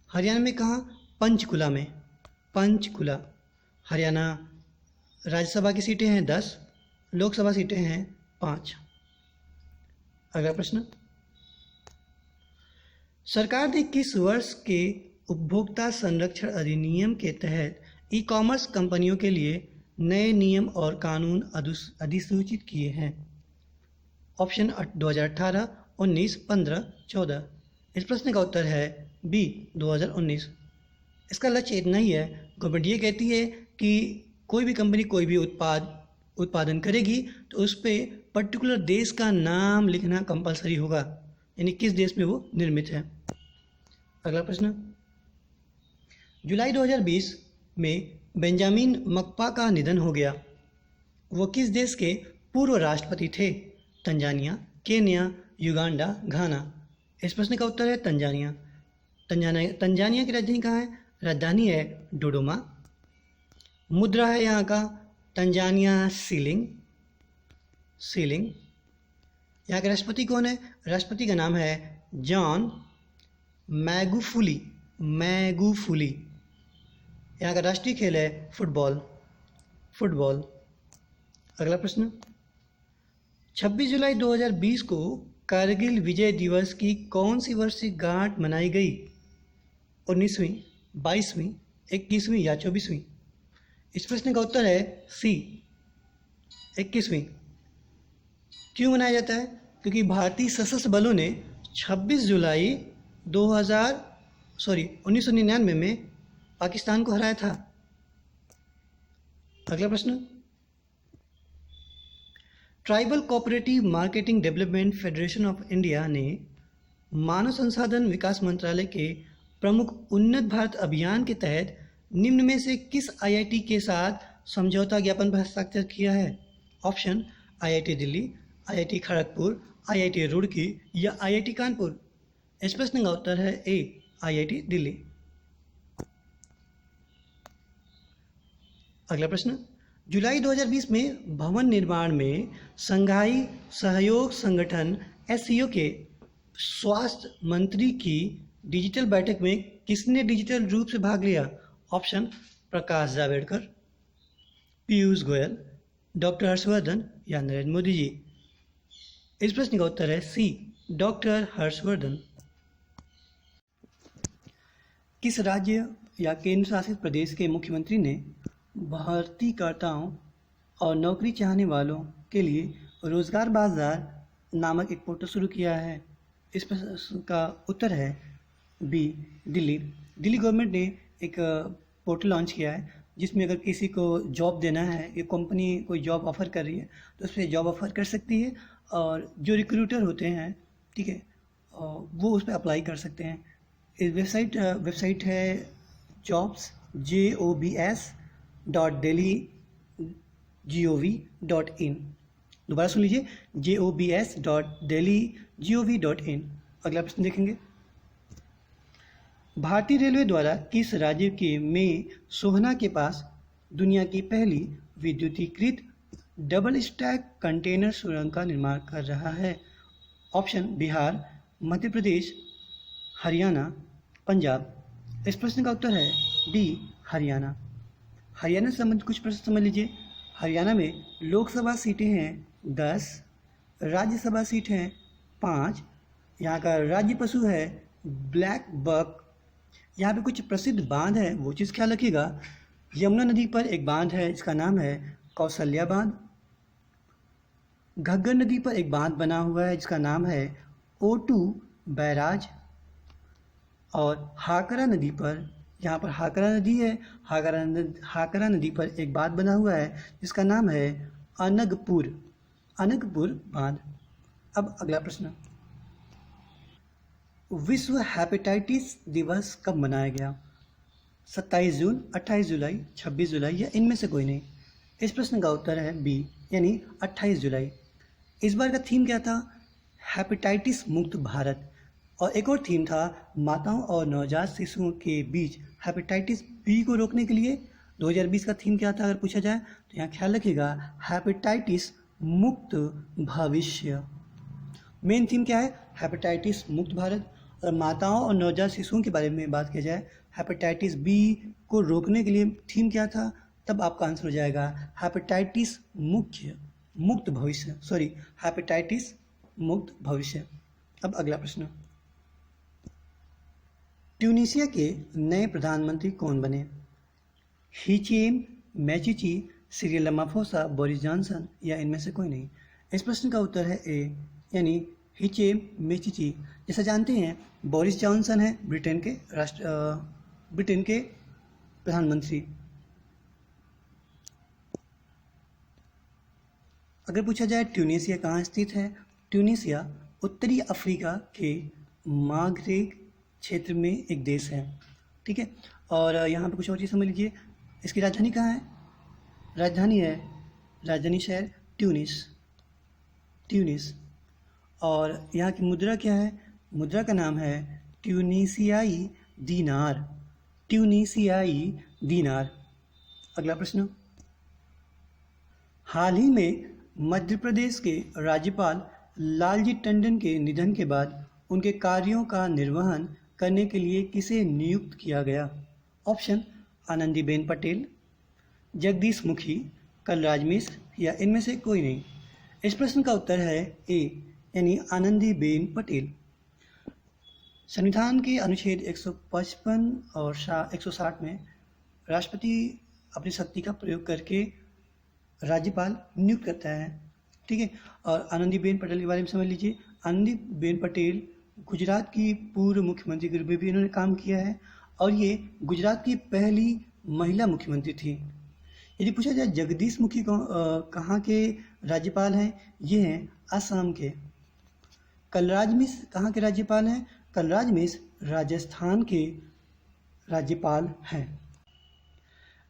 हरियाणा में कहाँ? पंचकुला में। पंचकुला। हरियाणा राज्यसभा की सीटें हैं 10, लोकसभा सीटें हैं 5। अगला प्रश्न। सरकार ने किस वर्ष के उपभोक्ता संरक्षण अधिनियम के तहत ई-कॉमर्स कंपनियों के लिए नए नियम और कानून अधिसूचित किए हैं? ऑप्शन 2018, 19, 15, 14। इस प्रश्न का उत्तर है बी, 2019। इसका लक्ष्य इतना ही है, गवर्नमेंट ये कहती है कि कोई भी कंपनी कोई भी उत्पादन करेगी तो उस पर पर्टिकुलर देश का नाम लिखना कंपलसरी होगा, यानी किस देश में वो निर्मित है। अगला प्रश्न। जुलाई 2020 में बेंजामिन मकपा का निधन हो गया। वो किस देश के पूर्व राष्ट्रपति थे? तंजानिया, केन्या, युगांडा, घाना। इस प्रश्न का उत्तर है तंजानिया। तंजानिया की राजधानी कहाँ है? राजधानी है डोडोमा। मुद्रा है यहाँ का तंजानिया सीलिंग। यहाँ के राष्ट्रपति कौन है? राष्ट्रपति का नाम है जॉन मैगुफुली। यहाँ का राष्ट्रीय खेल है फुटबॉल। अगला प्रश्न। 26 जुलाई 2020 को कारगिल विजय दिवस की कौन सी वर्षगांठ मनाई गई? 19वीं, 22वीं, 21वीं या 24वीं? इस प्रश्न का उत्तर है सी, 21वीं। क्यों मनाया जाता है? क्योंकि भारतीय सशस्त्र बलों ने 26 जुलाई 1999 में पाकिस्तान को हराया था। अगला प्रश्न, tribal cooperative marketing development federation of India ने मानव संसाधन विकास मंत्रालय के प्रमुख उन्नत भारत अभियान के तहत निम्न में से किस आईआईटी के साथ समझौता ज्ञापन पर हस्ताक्षर किया है? Option, IIT Delhi, IIT Kharagpur, IIT Roorkee या आईआईटी कानपुर? इस प्रश्न का उत्तर है ए, आईआईटी दिल्ली। अगला प्रश्न, जुलाई 2020 में भवन निर्माण में संघाई सहयोग संगठन एससीओ के स्वास्थ्य मंत्री की डिजिटल बैठक में किसने डिजिटल रूप से भाग लिया? ऑप्शन, प्रकाश जावड़ेकर, पीयूष गोयल, डॉक्टर हर्षवर्धन या नरेंद्र मोदी जी? इस प्रश्न का उत्तर है सी, डॉक्टर हर्षवर्धन। किस राज्य या केंद्र शासित प्रदेश के मुख्यमंत्री ने भर्तीकर्ताओं और नौकरी चाहने वालों के लिए रोजगार बाजार नामक एक पोर्टल शुरू किया है? इस प्रश्न का उत्तर है बी, दिल्ली। दिल्ली गवर्नमेंट ने एक पोर्टल लॉन्च किया है जिसमें अगर किसी को जॉब देना है, ये कंपनी कोई जॉब ऑफ़र कर रही है तो उस पर जॉब ऑफ़र कर सकती है और जो रिक्रूटर होते हैं, ठीक है, वो उस पर अप्लाई कर सकते हैं। इस वेबसाइट है jobs.delhi.gov.in। दोबारा सुन लीजिए, jobs.delhi.gov.in। अगला प्रश्न देखेंगे, भारतीय रेलवे द्वारा किस राज्य के में सोहना के पास दुनिया की पहली विद्युतीकृत डबल स्टैक कंटेनर सुरंग का निर्माण कर रहा है? ऑप्शन, बिहार, मध्य प्रदेश, हरियाणा, पंजाब? इस प्रश्न का उत्तर है डी, हरियाणा। हरियाणा से संबंधित कुछ प्रश्न समझ लीजिए। हरियाणा में लोकसभा सीटें हैं 10, राज्यसभा सीट हैं 5, यहाँ का राज्य पशु है ब्लैक बक। यहाँ पे कुछ प्रसिद्ध बांध है, वो चीज़ ख्याल रखिएगा। यमुना नदी पर एक बांध है जिसका नाम है कौशल्या बांध। घग्गर नदी पर एक बांध बना हुआ है जिसका नाम है O2 बैराज। और हाकरा नदी पर, यहाँ पर हाकरा नदी है, हाकरा नदी पर एक बांध बना हुआ है जिसका नाम है अनगपुर बांध। अब अगला प्रश्न, विश्व हेपेटाइटिस दिवस कब मनाया गया? 27 जून, 28 जुलाई, 26 जुलाई या इनमें से कोई नहीं? इस प्रश्न का उत्तर है बी, यानी 28 जुलाई। इस बार का थीम क्या था? हेपेटाइटिस मुक्त भारत। और एक और थीम था माताओं और नवजात शिशुओं के बीच हेपेटाइटिस बी को रोकने के लिए। 2020 का थीम क्या था अगर पूछा जाए तो यहाँ ख्याल रखिएगा, हेपेटाइटिस मुक्त भविष्य। मेन थीम क्या है? हेपेटाइटिस मुक्त भारत। और माताओं और नवजात शिशुओं के बारे में बात किया जाए, हेपेटाइटिस बी को रोकने के लिए थीम क्या था, तब आपका आंसर हो जाएगा हेपेटाइटिस मुक्त भविष्य, हेपेटाइटिस मुक्त भविष्य। अब अगला प्रश्न, ट्यूनीशिया के नए प्रधानमंत्री कौन बने? हिचेम मैचिची, सिरिल रामाफोसा, बोरिस जॉनसन या इनमें से कोई नहीं? इस प्रश्न का उत्तर है ए, यानी हिचेम मैचिची। जैसा जानते हैं बोरिस जॉनसन है ब्रिटेन के प्रधानमंत्री। अगर पूछा जाए ट्यूनीशिया कहाँ स्थित है, ट्यूनीशिया उत्तरी अफ्रीका के मागरेब क्षेत्र में एक देश है, ठीक है। और यहाँ पे कुछ और चीज़ समझ लीजिए, इसकी राजधानी कहाँ है? राजधानी शहर ट्यूनिस। और यहाँ की मुद्रा क्या है? मुद्रा का नाम है ट्यूनीसियाई दीनार। अगला प्रश्न, हाल ही में मध्य प्रदेश के राज्यपाल लालजी टंडन के निधन के बाद उनके कार्यों का निर्वहन करने के लिए किसे नियुक्त किया गया? ऑप्शन, आनंदीबेन पटेल, जगदीश मुखी, कलराज मिश्र या इनमें से कोई नहीं? इस प्रश्न का उत्तर है ए, यानी आनंदीबेन पटेल। संविधान के अनुच्छेद 155 और 160 में राष्ट्रपति अपनी शक्ति का प्रयोग करके राज्यपाल नियुक्त करता है। ठीक है, और आनंदीबेन पटेल के बारे में समझ लीजिए। आनंदीबेन पटेल गुजरात की पूर्व मुख्यमंत्री के रूप में भी इन्होंने काम किया है और ये गुजरात की पहली महिला मुख्यमंत्री थी। यदि पूछा जाए जगदीश मुखी कहाँ के राज्यपाल हैं, ये हैं असम के। कलराज मिश्र कहाँ के राज्यपाल हैं? कलराज मिश्र राजस्थान के राज्यपाल हैं।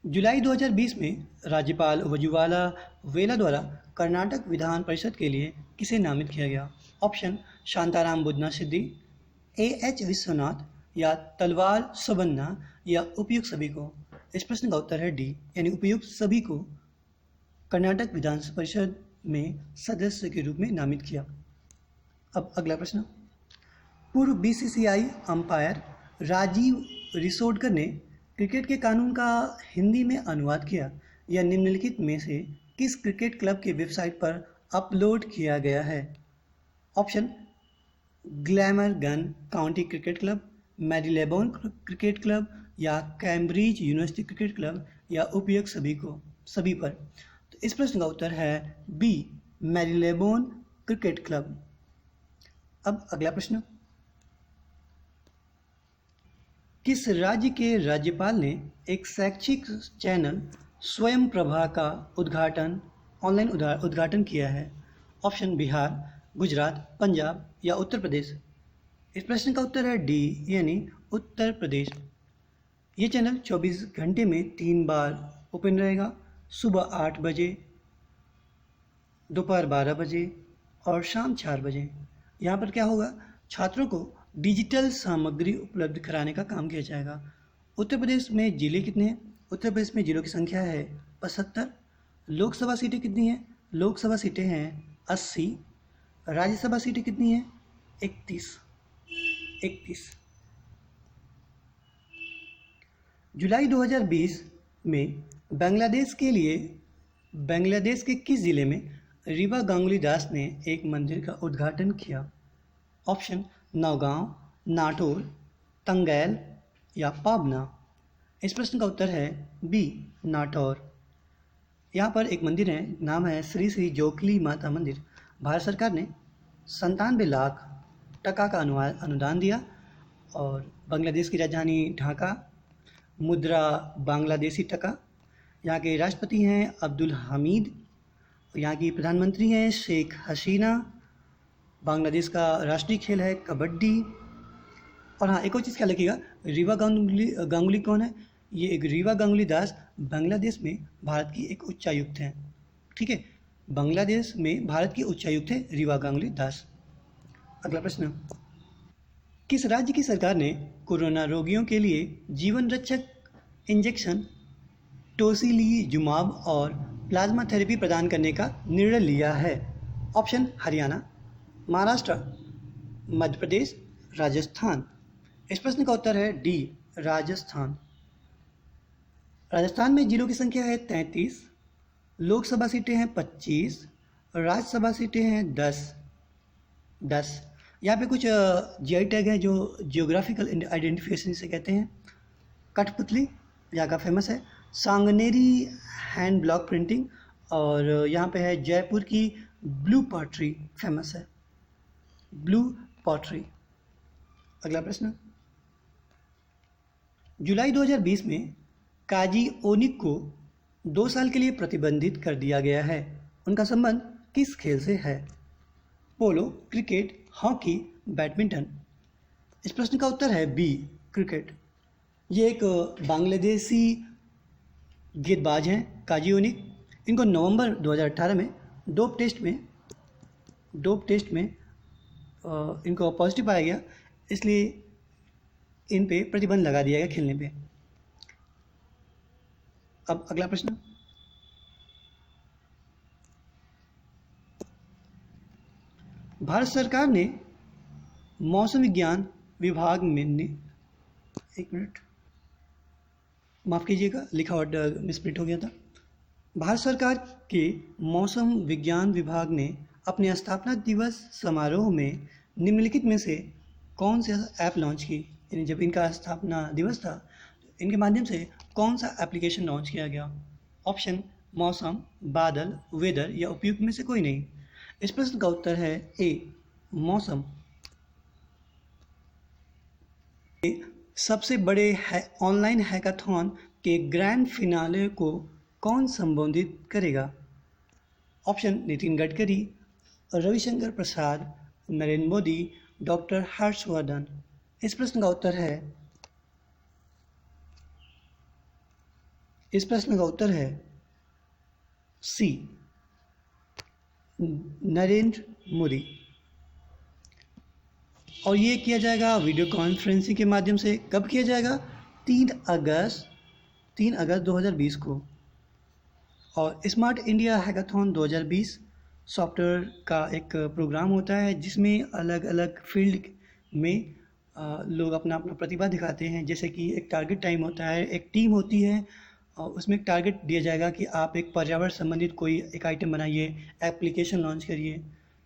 जुलाई 2020 में राज्यपाल वजुवाला वेला द्वारा कर्नाटक विधान परिषद के लिए किसे नामित किया गया? ऑप्शन शांताराम बुधना सिद्धि, AH विश्वनाथ, या तलवार सबन्ना, या उपयुक्त सभी को। इस प्रश्न का उत्तर है डी, यानी उपयुक्त सभी को कर्नाटक विधान परिषद में सदस्य के रूप में नामित किया। अब अगला प्रश्न, पूर्व BCCI अंपायर राजीव रिसोडकर ने क्रिकेट के कानून का हिंदी में अनुवाद किया। यह निम्नलिखित में से किस क्रिकेट क्लब के वेबसाइट पर अपलोड किया गया है? Option Glamorgan county cricket club, Marylebone cricket club, या कैम्ब्रिज यूनिवर्सिटी क्रिकेट क्लब, या उपयुक्त सभी पर। तो इस प्रश्न का उत्तर है बी, मैरीलेबोन क्रिकेट क्लब। अब अगला प्रश्न, किस राज्य के राज्यपाल ने एक शैक्षिक चैनल स्वयं प्रभा का ऑनलाइन उद्घाटन किया है? ऑप्शन बिहार, गुजरात, पंजाब, या उत्तर प्रदेश। इस प्रश्न का उत्तर है डी, यानी उत्तर प्रदेश। ये चैनल 24 घंटे में 3 बार ओपन रहेगा, सुबह 8 बजे, दोपहर 12 बजे और शाम 4 बजे। यहाँ पर क्या होगा, छात्रों को डिजिटल सामग्री उपलब्ध कराने का काम किया जाएगा। उत्तर प्रदेश में जिले कितने हैं? उत्तर प्रदेश में जिलों की संख्या है 75। लोकसभा सीटें कितनी हैं? लोकसभा सीटें हैं 80। राज्यसभा सीटें कितनी हैं? 31। जुलाई 2020 में बांग्लादेश के किस जिले में रीवा गांगुली दास ने एक मंदिर का उद्घाटन किया? ऑप्शन नौगांव, नाटोर, तंगैल, या पाबना। इस प्रश्न का उत्तर है बी, नाटौर। यहाँ पर एक मंदिर है, नाम है श्री श्री जोकली माता मंदिर। भारत सरकार ने 97 लाख टका का अनुदान दिया और बांग्लादेश की राजधानी ढाका, मुद्रा बांग्लादेशी टका। यहाँ के राष्ट्रपति हैं अब्दुल हमीद, यहाँ की प्रधानमंत्री हैं शेख हसीना। बांग्लादेश का राष्ट्रीय खेल है कबड्डी। और हाँ, एक और चीज़ ख्याल रखिएगा, रीवा गांगुली कौन है? ये एक रीवा गांगुली दास बांग्लादेश में भारत की एक उच्चायुक्त हैं। ठीक है, बांग्लादेश में भारत की उच्चायुक्त है रीवा गांगुली दास। अगला प्रश्न, किस राज्य की सरकार ने कोरोना रोगियों के लिए जीवन रक्षक इंजेक्शन टोसिलीजुमाब और प्लाज्मा थेरेपी प्रदान करने का निर्णय लिया है? ऑप्शन हरियाणा, महाराष्ट्र, मध्य प्रदेश, राजस्थान। इस प्रश्न का उत्तर है डी, राजस्थान। राजस्थान में जिलों की संख्या है 33, लोकसभा सीटें हैं 25, राज्यसभा सीटें हैं 10। यहाँ पे कुछ GI टैग हैं जो जियोग्राफिकल आइडेंटिफिकेशन से कहते हैं। कठपुतली यहाँ का फेमस है, सांगनेरी हैंड ब्लॉक प्रिंटिंग, और यहाँ पे है जयपुर की ब्लू पॉटरी फेमस है, ब्लू पॉटरी। अगला प्रश्न, जुलाई 2020 में काजी ओनिक को 2 साल के लिए प्रतिबंधित कर दिया गया है। उनका संबंध किस खेल से है? पोलो, क्रिकेट, हॉकी, बैडमिंटन। इस प्रश्न का उत्तर है बी, क्रिकेट। ये एक बांग्लादेशी गेंदबाज हैं काजी ओनिक। इनको नवंबर 2018 में डोप टेस्ट में इनको पॉजिटिव पाया गया, इसलिए इन पे प्रतिबंध लगा दिया गया खेलने पे। अब अगला प्रश्न, भारत सरकार ने मौसम विज्ञान विभाग में एक मिनट माफ़ कीजिएगा, लिखा वर्ड मिसप्रिंट हो गया था। भारत सरकार के मौसम विज्ञान विभाग ने अपने स्थापना दिवस समारोह में निम्नलिखित में से कौन सा ऐप लॉन्च की? यानी जब इनका स्थापना दिवस था तो इनके माध्यम से कौन सा एप्लीकेशन लॉन्च किया गया? ऑप्शन मौसम, बादल, वेदर या उपयुक्त में से कोई नहीं। इस प्रश्न का उत्तर है ए मौसम। सबसे बड़े ऑनलाइन हैकाथॉन के ग्रैंड फिनाले को कौन संबोधित करेगा? ऑप्शन नितिन गडकरी, रविशंकर प्रसाद, नरेंद्र मोदी, डॉक्टर हर्षवर्धन। इस प्रश्न का उत्तर है सी नरेंद्र मोदी। और ये किया जाएगा वीडियो कॉन्फ्रेंसिंग के माध्यम से। कब किया जाएगा? 3 अगस्त 2020 को। और स्मार्ट इंडिया हैकाथॉन 2020 सॉफ्टवेयर का एक प्रोग्राम होता है जिसमें अलग अलग फील्ड में लोग अपना अपना प्रतिभा दिखाते हैं। जैसे कि एक टारगेट टाइम होता है, एक टीम होती है और उसमें एक टारगेट दिया जाएगा कि आप एक पर्यावरण संबंधित कोई एक आइटम बनाइए, एप्लीकेशन लॉन्च करिए।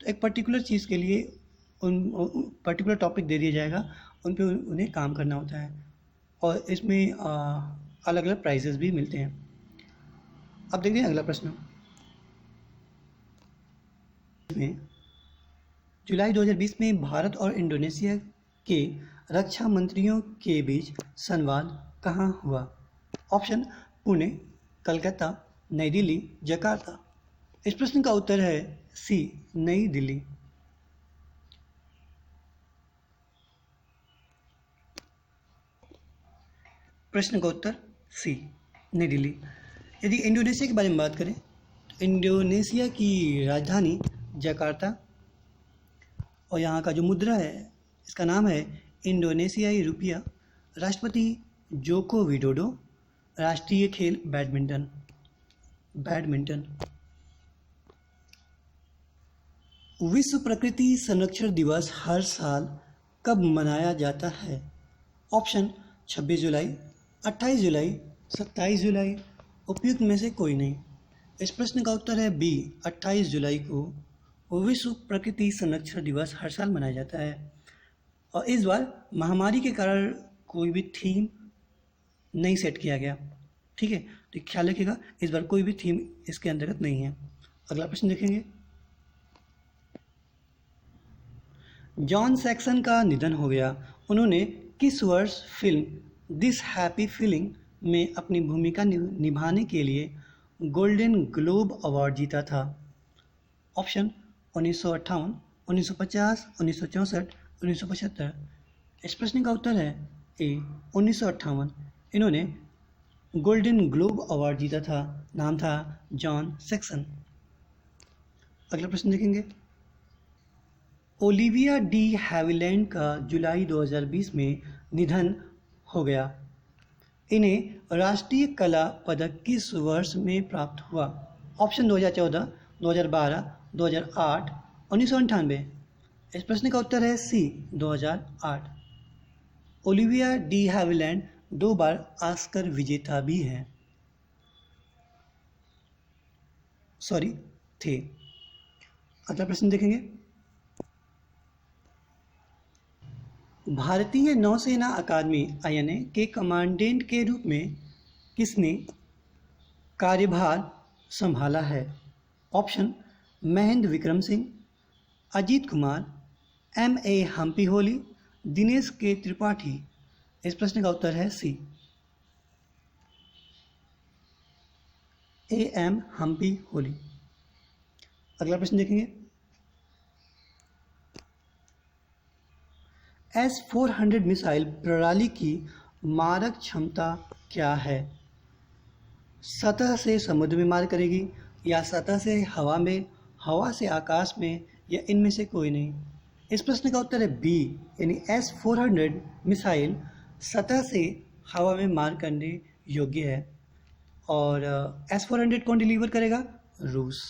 तो एक पर्टिकुलर चीज़ के लिए उन पर्टिकुलर टॉपिक दे दिया जाएगा, उन पे उन्हें काम करना होता है और इसमें अलग अलग प्राइजेस भी मिलते हैं। अब देखते हैं अगला प्रश्न। जुलाई 2020 में भारत और इंडोनेशिया के रक्षा मंत्रियों के बीच संवाद कहाँ हुआ? ऑप्शन पुणे, कलकत्ता, नई दिल्ली, जकार्ता। इस प्रश्न का उत्तर है सी नई दिल्ली। प्रश्न का उत्तर सी नई दिल्ली। यदि इंडोनेशिया के बारे में बात करें तो इंडोनेशिया की राजधानी जकार्ता और यहाँ का जो मुद्रा है इसका नाम है इंडोनेशियाई रुपया। राष्ट्रपति जोको विडोडो। राष्ट्रीय खेल बैडमिंटन। विश्व प्रकृति संरक्षण दिवस हर साल कब मनाया जाता है? ऑप्शन 26 जुलाई, 28 जुलाई, 27 जुलाई। उपयुक्त में से कोई नहीं। इस प्रश्न का उत्तर है बी 28 जुलाई को विश्व प्रकृति संरक्षण दिवस हर साल मनाया जाता है। और इस बार महामारी के कारण कोई भी थीम नहीं सेट किया गया। ठीक है, तो ख्याल रखिएगा इस बार कोई भी थीम इसके अंतर्गत नहीं है। अगला प्रश्न देखेंगे। जॉन सैक्सन का निधन हो गया। उन्होंने किस वर्ष फिल्म दिस हैप्पी फीलिंग में अपनी भूमिका निभाने के लिए गोल्डन ग्लोब अवार्ड जीता था? ऑप्शन 1958, 1950, 1964, 1975। इस प्रश्न का उत्तर है ए 1958। इन्होंने गोल्डन ग्लोब अवार्ड जीता था। नाम था जॉन सैक्सन। अगला प्रश्न देखेंगे। ओलिविया डी हैविलैंड का जुलाई 2020 में निधन हो गया। इन्हें राष्ट्रीय कला पदक किस वर्ष में प्राप्त हुआ? ऑप्शन 2014, 2012, 2008, 1998। इस प्रश्न का उत्तर है सी 2008। ओलिविया डी हैविलैंड 2 बार ऑस्कर विजेता भी हैं। थे। अगला प्रश्न देखेंगे। भारतीय नौसेना अकादमी INA के कमांडेंट के रूप में किसने कार्यभार संभाला है? ऑप्शन महेंद्र विक्रम सिंह, अजीत कुमार, MA हम्पी होली, दिनेश के त्रिपाठी। इस प्रश्न का उत्तर है सी AM हम्पी होली। अगला प्रश्न देखेंगे। S-400 मिसाइल प्रणाली की मारक क्षमता क्या है? सतह से समुद्र में मार करेगी या सतह से हवा में, हवा से आकाश में, या इनमें से कोई नहीं। इस प्रश्न का उत्तर है बी यानी S-400 मिसाइल सतह से हवा में मार करने योग्य है। और S-400 कौन डिलीवर करेगा? रूस।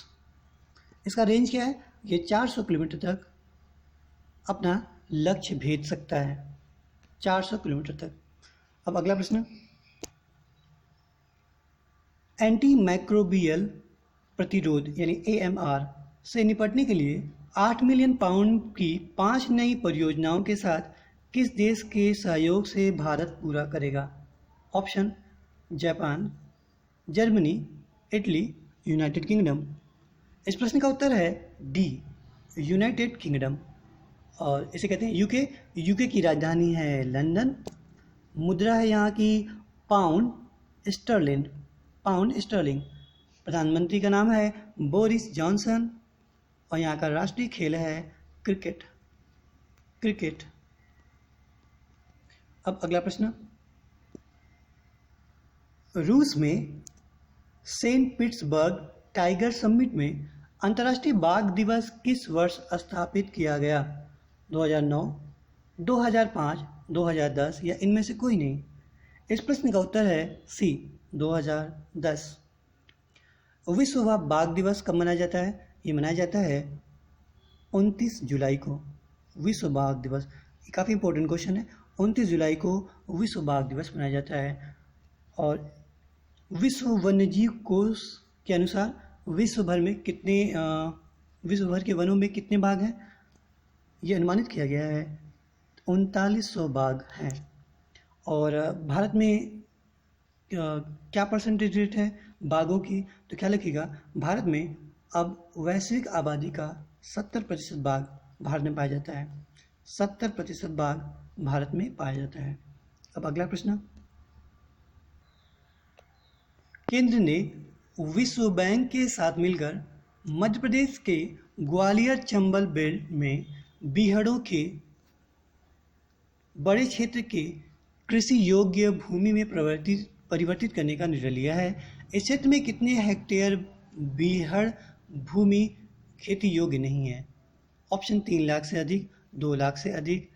इसका रेंज क्या है? ये 400 किलोमीटर तक अपना लक्ष्य भेज सकता है, 400 किलोमीटर तक। अब अगला प्रश्न। एंटी माइक्रोबियल प्रतिरोध यानी AMR से निपटने के लिए 8 मिलियन पाउंड की 5 नई परियोजनाओं के साथ किस देश के सहयोग से भारत पूरा करेगा? Option Japan, Germany, Italy, United kingdom. इस प्रश्न का उत्तर है डी, यूनाइटेड किंगडम। और इसे कहते हैं यूके। यूके की राजधानी है लंदन। मुद्रा है यहाँ की पाउंड स्टर्लिंग। Pound sterling. प्रधानमंत्री का नाम है बोरिस जॉनसन और यहाँ का राष्ट्रीय खेल है क्रिकेट। क्रिकेट। अब अगला प्रश्न, रूस में सेंट पीटर्सबर्ग टाइगर समिट में अंतर्राष्ट्रीय बाघ दिवस किस वर्ष स्थापित किया गया? 2009, 2005, 2010 या इनमें से कोई नहीं? इस प्रश्न का उत्तर है सी, 2010। विश्व बाघ दिवस कब मनाया जाता है? ये मनाया जाता है 29 जुलाई को। विश्व बाघ दिवस, ये काफ़ी इंपॉर्टेंट क्वेश्चन है। 29 जुलाई को विश्व बाघ दिवस मनाया जाता है। और विश्व वन्यजीव कोष के अनुसार विश्व भर के वनों में कितने बाघ हैं? ये अनुमानित किया गया है 3900 बाघ हैं। और भारत में क्या परसेंटेज रेट है बाघों की? तो क्या लिखिएगा, भारत में अब वैश्विक आबादी का 70% बाघ भारत में पाया जाता है। 70% बाघ भारत में पाया जाता है। अब अगला प्रश्न, केंद्र ने विश्व बैंक के साथ मिलकर मध्य प्रदेश के ग्वालियर चंबल बेल्ट में बीहड़ों के बड़े क्षेत्र के कृषि योग्य भूमि में परिवर्तित करने का निर्णय लिया है। इस क्षेत्र में कितने हेक्टेयर बीहड़ भूमि खेती योग्य नहीं है? ऑप्शन 3 लाख से अधिक, 2 लाख से अधिक,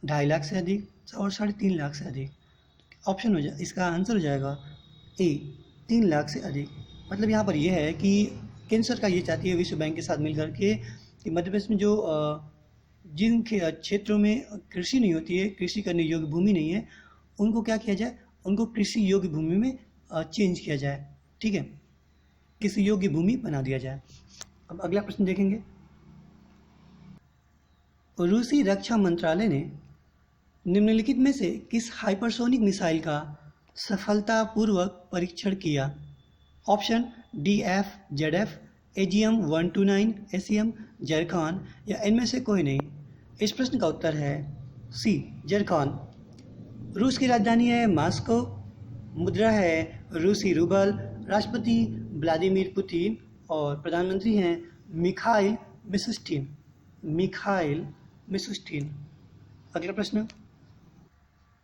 2.5 लाख से अधिक और 3.5 लाख से अधिक। ऑप्शन इसका आंसर हो जाएगा ए, 3 लाख से अधिक। मतलब यहाँ पर यह है कि केंद्र सरकार ये चाहती है विश्व बैंक के साथ मिलकर के कि मध्य प्रदेश में जो जिन क्षेत्रों में कृषि नहीं होती है, कृषि करने योग्य भूमि नहीं है, उनको क्या किया जाए, उनको कृषि योग्य भूमि में चेंज किया जाए। ठीक है, कृषि योग्य भूमि बना दिया जाए। अब अगला प्रश्न देखेंगे, रूसी रक्षा मंत्रालय ने निम्नलिखित में से किस हाइपरसोनिक मिसाइल का सफलतापूर्वक परीक्षण किया? ऑप्शन DF-ZF, AGM-129, ACM, जरखान या इनमें से कोई नहीं? इस प्रश्न का उत्तर है सी, जरखान। रूस की राजधानी है मॉस्को। मुद्रा है रूसी रूबल। राष्ट्रपति व्लादिमीर पुतिन और प्रधानमंत्री हैं मिखाइल मिशुस्टिन। Mikhail Mishustin. अगला प्रश्न,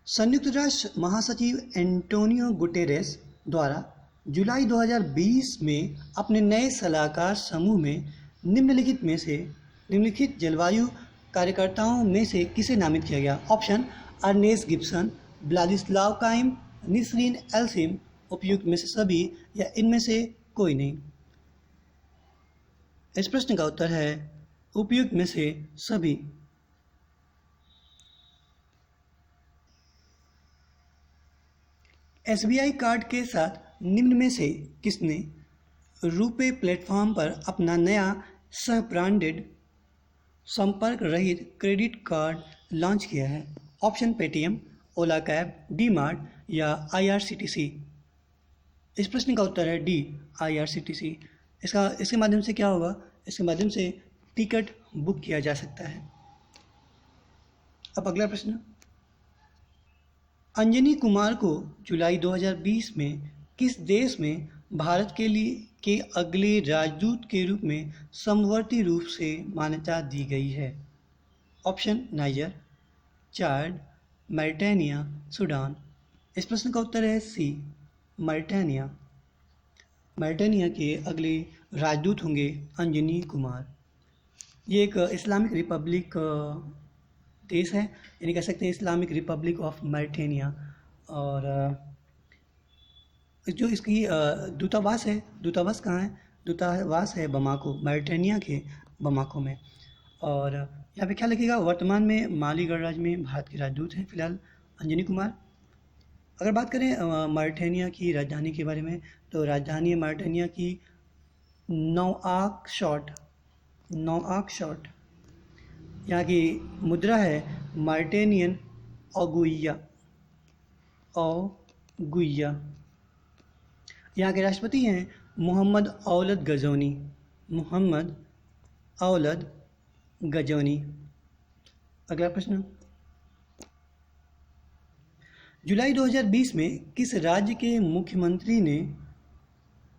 संयुक्त राष्ट्र महासचिव एंटोनियो गुटेरेस द्वारा जुलाई 2020 में अपने नए सलाहकार समूह में निम्नलिखित जलवायु कार्यकर्ताओं में से किसे नामित किया गया? Option Ernest Gibson, Vladislav Kaim, Nisreen Elsaim, उपयुक्त में से सभी या इनमें से कोई नहीं? इस प्रश्न का उत्तर है उपयुक्त में से सभी। SBI कार्ड के साथ निम्न में से किसने रुपे प्लेटफॉर्म पर अपना नया सह ब्रांडेड संपर्क रहित क्रेडिट कार्ड लॉन्च किया है? ऑप्शन पेटीएम, ओला कैब, डी मार्ट या IRCTC? इस प्रश्न का उत्तर है डी, IRCTC। इसके माध्यम से क्या होगा? इसके माध्यम से टिकट बुक किया जा सकता है। अब अगला प्रश्न, अंजनी कुमार को जुलाई 2020 में किस देश में भारत के अगले राजदूत के रूप में समवर्ती रूप से मान्यता दी गई है? ऑप्शन नाइजर, चाड, मॉरिटानिया, सूडान। इस प्रश्न का उत्तर है सी, मॉरिटानिया। मॉरिटानिया के अगले राजदूत होंगे अंजनी कुमार। ये एक इस्लामिक रिपब्लिक देश है, यानी कह सकते हैं इस्लामिक रिपब्लिक ऑफ मॉरिटानिया। और जो इसकी दूतावास है, दूतावास कहाँ है? दूतावास है बमाको, मॉरिटानिया के बमाको में। और यहाँ पे क्या लिखेगा? वर्तमान में माली गणराज्य में भारत के राजदूत हैं फिलहाल अंजनी कुमार। अगर बात करें मॉरिटानिया की राजधानी के बारे में, तो राजधानी मॉरिटानिया की नौआकशॉट नोआकशॉट। यहाँ की मुद्रा है मार्टेनियन ओगुइया। यहाँ के राष्ट्रपति हैं मोहम्मद औलद गजौनी। अगला प्रश्न, जुलाई 2020 में किस राज्य के मुख्यमंत्री ने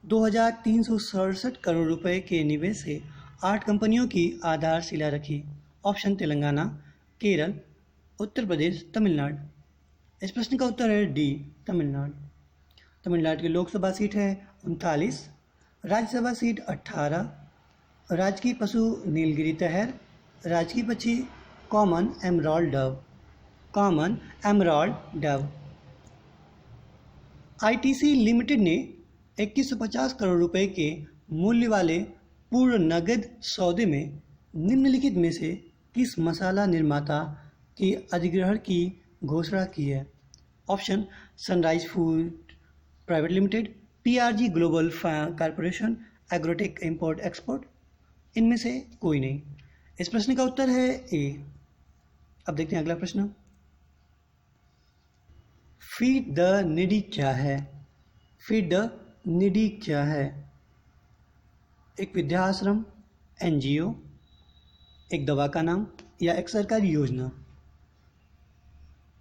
2,367 करोड़ रुपए के निवेश से 8 कंपनियों की आधारशिला रखी? ऑप्शन तेलंगाना, केरल, उत्तर प्रदेश, तमिलनाडु। इस प्रश्न का उत्तर है डी, तमिलनाडु। तमिलनाडु की लोकसभा सीट है 39, राज्यसभा सीट 18, राजकीय पशु नीलगिरी तहर, राजकीय पक्षी common emerald Dove. ITC limited ने 2150 करोड़ रुपए के मूल्य वाले पूर्व नगद सौदे में निम्नलिखित में से किस मसाला निर्माता के अधिग्रहण की घोषणा की है? Option sunrise food private limited, PRG global corporation, agrotech import export. इनमें से कोई नहीं। इस प्रश्न का उत्तर है ए। अब देखते हैं अगला प्रश्न, फीड द नीडी क्या है? फीड द नीडी क्या है? एक विद्याश्रम, एनजीओ, एक दवा का नाम या एक सरकारी योजना?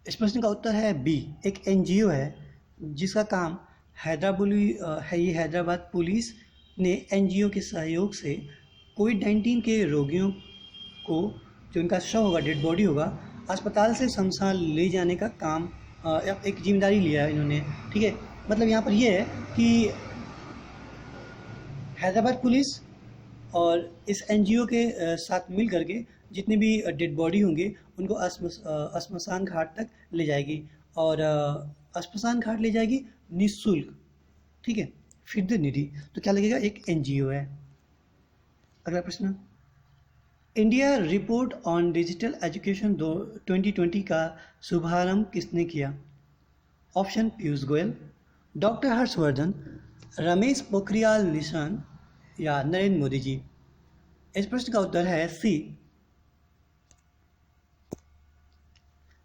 इस प्रश्न का उत्तर है बी, एक एनजीओ है जिसका काम हैदराबाद पुलिस ने एनजीओ के सहयोग से कोविड-19 के रोगियों को, जो उनका शव होगा, डेड बॉडी होगा, अस्पताल से शमशान ले जाने का काम एक जिम्मेदारी लिया है इन्होंने। ठीक है, मतलब यहाँ पर ये है कि हैदराबाद पुलिस और इस एनजीओ के साथ मिल करके जितने भी डेड बॉडी होंगे उनको श्मशान घाट तक ले जाएगी और श्मशान घाट ले जाएगी निःशुल्क। ठीक है, फीड द नीडी तो क्या लगेगा? एक एनजीओ है। अगला प्रश्न, India report on digital education 2020 का शुभारंभ किसने किया? ऑप्शन पीयूष गोयल, डॉक्टर हर्षवर्धन, रमेश पोखरियाल निशंक या नरेंद्र मोदी जी। इस प्रश्न का उत्तर है सी।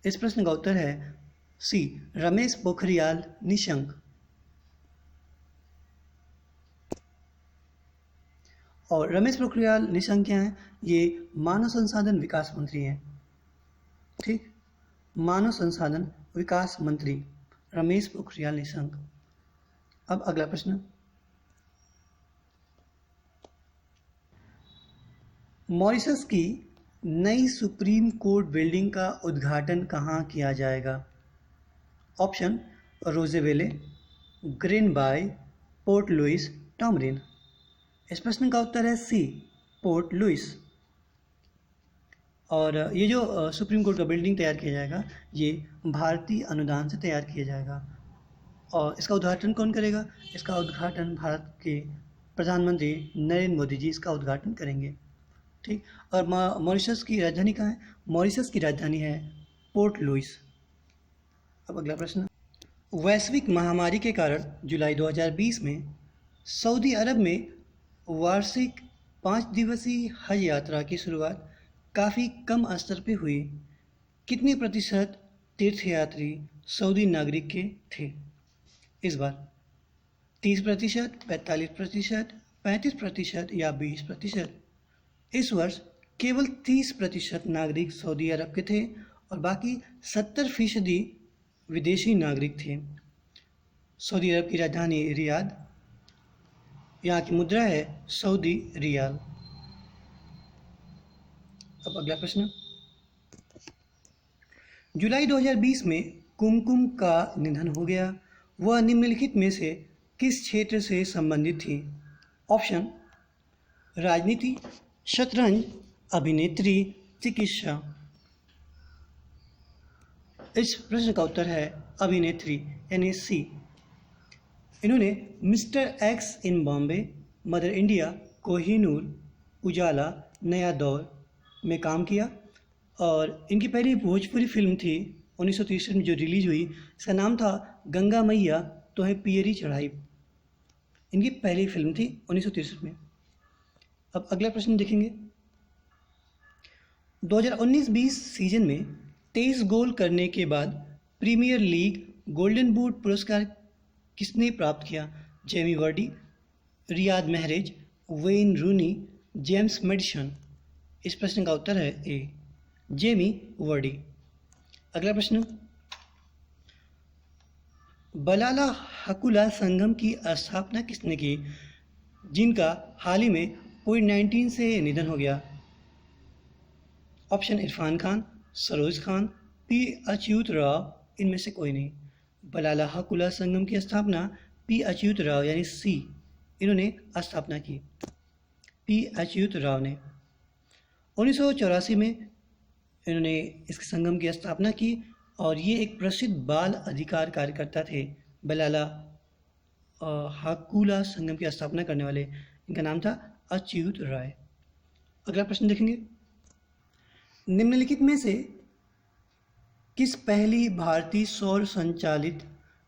इस प्रश्न का उत्तर है सी, रमेश पोखरियाल निशंक। और रमेश पोखरियाल निशंक क्या हैं? ये मानव संसाधन विकास मंत्री हैं। ठीक, मानव संसाधन विकास मंत्री रमेश पोखरियाल निशंक। अब अगला प्रश्न, मॉरिशस की नई सुप्रीम कोर्ट बिल्डिंग का उद्घाटन कहाँ किया जाएगा? Option Rose Belle, Green Bay, Port Louis, Tamarin. इस प्रश्न का उत्तर है सी, पोर्ट लुइस। और ये जो सुप्रीम कोर्ट का बिल्डिंग तैयार किया जाएगा ये भारतीय अनुदान से तैयार किया जाएगा। और इसका उद्घाटन कौन करेगा? इसका उद्घाटन भारत के प्रधानमंत्री नरेंद्र मोदी जी इसका उद्घाटन करेंगे। ठीक, और मॉरिशस की राजधानी कहाँ है? मॉरिशस की राजधानी है पोर्ट लुइस। अब अगला प्रश्न, वैश्विक महामारी के कारण जुलाई 2020 में सऊदी अरब में वार्षिक 5 दिवसीय हज यात्रा की शुरुआत काफ़ी कम स्तर पे हुई। कितने प्रतिशत तीर्थयात्री सऊदी नागरिक के थे इस बार? 30%, 45%, 35% या 20%? इस वर्ष केवल 30% नागरिक सऊदी अरब के थे और बाकी 70% विदेशी नागरिक थे। सऊदी अरब की राजधानी रियाद, यहाँ की मुद्रा है सऊदी रियाल। अब अगला प्रश्न, जुलाई 2020 में कुमकुम का निधन हो गया, वह निम्नलिखित में से किस क्षेत्र से संबंधित थी? ऑप्शन राजनीति, शतरंज, अभिनेत्री, चिकित्सा। इस प्रश्न का उत्तर है अभिनेत्री यानी सी। इन्होंने मिस्टर एक्स इन बॉम्बे, मदर इंडिया, कोहिनूर, उजाला, नया दौर में काम किया और इनकी पहली भोजपुरी फिल्म थी 1963 में जो रिलीज हुई, इसका नाम था गंगा मैया तो है पियरी चढ़ाई। इनकी पहली फिल्म थी 1963 में। अब अगला प्रश्न देखेंगे, 2019-20 सीजन में 23 गोल करने के बाद प्रीमियर लीग गोल्डन बूट पुरस्कार किसने प्राप्त किया? Jamie Vardy, Riyad Mahrez, Wayne Rooney, James Maddison. इस प्रश्न का उत्तर है ए, जेमी वर्डी। अगला प्रश्न, बलाला हकुला संगम की स्थापना किसने की, जिनका हाल ही में कोविड-19 से निधन हो गया? ऑप्शन इरफान खान, सरोज खान, पी अच्युत राव, इनमें से कोई नहीं। बलाला हकुला संगम की स्थापना पी अच्युत राव यानी सी, इन्होंने स्थापना की, पी अच्युत राव ने। 1984 में इन्होंने इस संगम की स्थापना की और ये एक प्रसिद्ध बाल अधिकार कार्यकर्ता थे। बलाला हकुला संगम की स्थापना करने वाले, इनका नाम था अच्युत राय। अगला प्रश्न देखेंगे, निम्नलिखित में से किस पहली भारतीय सौर संचालित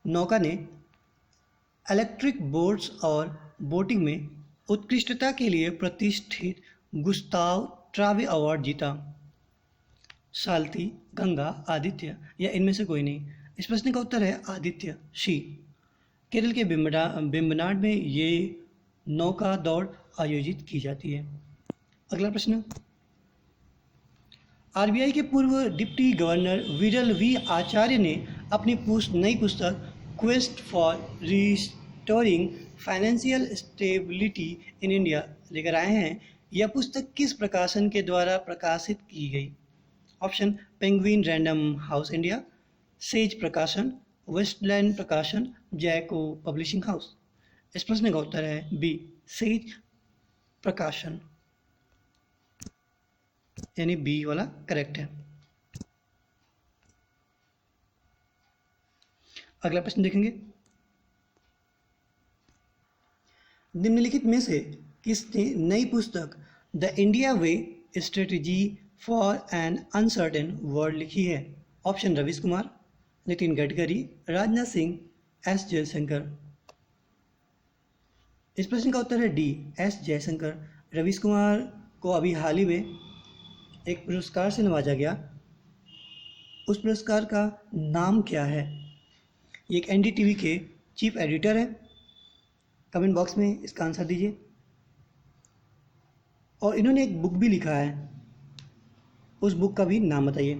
नौका ने इलेक्ट्रिक बोट्स और बोटिंग में उत्कृष्टता के लिए प्रतिष्ठित गुस्ताव ट्रावे अवार्ड जीता? साल्ती, गंगा, आदित्य या इनमें से कोई नहीं? इस प्रश्न का उत्तर है आदित्य, शी। केरल के बेम्बनाड में ये नौका दौड़ आयोजित की जाती है। अगला प्रश्न, आरबीआई के पूर्व डिप्टी गवर्नर विरल वी आचार्य ने अपनी नई पुस्तक quest for restoring financial stability in India लेकर आए हैं। यह पुस्तक किस प्रकाशन के द्वारा प्रकाशित की गई? Option penguin random house India, says प्रकाशन, वेस्टलैंड प्रकाशन, जैको पब्लिशिंग हाउस। इस प्रश्न का उत्तर है बी, सेज प्रकाशन, यानी बी वाला करेक्ट है। अगला प्रश्न देखेंगे, निम्नलिखित में से किसने नई पुस्तक the India way strategy for an uncertain world लिखी है? Option Ravish Kumar, Nitin Gadkari, Rajnath Singh, S Jaishankar. इस प्रश्न का उत्तर है डी, एस जयशंकर। रवीश कुमार को अभी हाल ही में एक पुरस्कार से नवाजा गया, उस पुरस्कार का नाम क्या है? ये एक एनडीटीवी के चीफ एडिटर है। कमेंट बॉक्स में इसका आंसर दीजिए। और इन्होंने एक बुक भी लिखा है, उस बुक का भी नाम बताइए।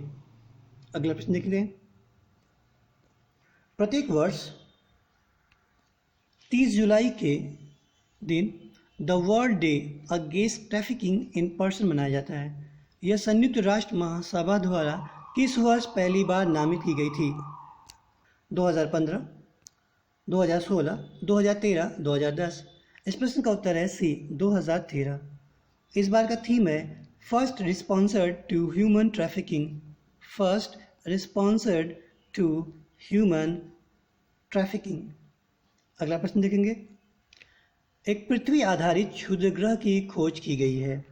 अगला प्रश्न देखते हैं, प्रत्येक वर्ष 30 जुलाई के दिन the world day against trafficking in person मनाया जाता है। यह संयुक्त राष्ट्र महासभा द्वारा किस वर्ष पहली बार नामित की गई थी? 2015, 2016, 2013, 2010। इस प्रश्न का उत्तर है सी, 2013। इस बार का थीम है first responder to human trafficking, first responder to human trafficking. अगला प्रश्न देखेंगे, एक पृथ्वी आधारित क्षुद्र ग्रह की खोज की गई है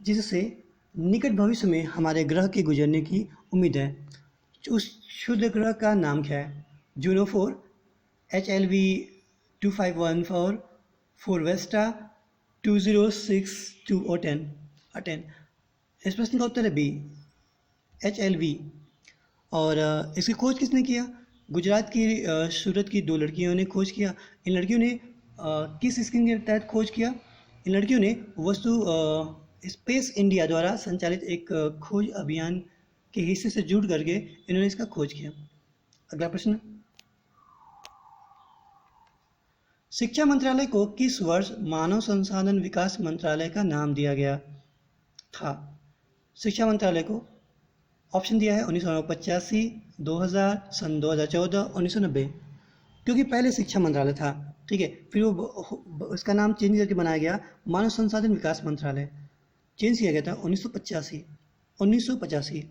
जिससे निकट भविष्य में हमारे ग्रह के गुजरने की उम्मीद है। उस क्षुद्र ग्रह का नाम क्या है? Juno 4, HLV 2514, फोरवेस्टा 2062 10। इस प्रश्न का उत्तर है बी, HLV। और इसकी खोज किसने किया? गुजरात की सूरत की 2 लड़कियों ने खोज किया। इन लड़कियों ने किस स्कीम के तहत खोज किया? इन लड़कियों ने स्पेस इंडिया द्वारा संचालित एक खोज अभियान के हिस्से से जुड़ करके इन्होंने इसका खोज किया। अगला प्रश्न, शिक्षा मंत्रालय को किस वर्ष मानव संसाधन विकास मंत्रालय का नाम दिया गया था? शिक्षा मंत्रालय को ऑप्शन दिया है 1985, 2000, सन 2014, 1990। क्योंकि पहले शिक्षा मंत्रालय था, ठीक है, फिर वो उसका नाम चेंज करके बनाया गया मानव संसाधन विकास मंत्रालय, चेंज किया गया था 1985।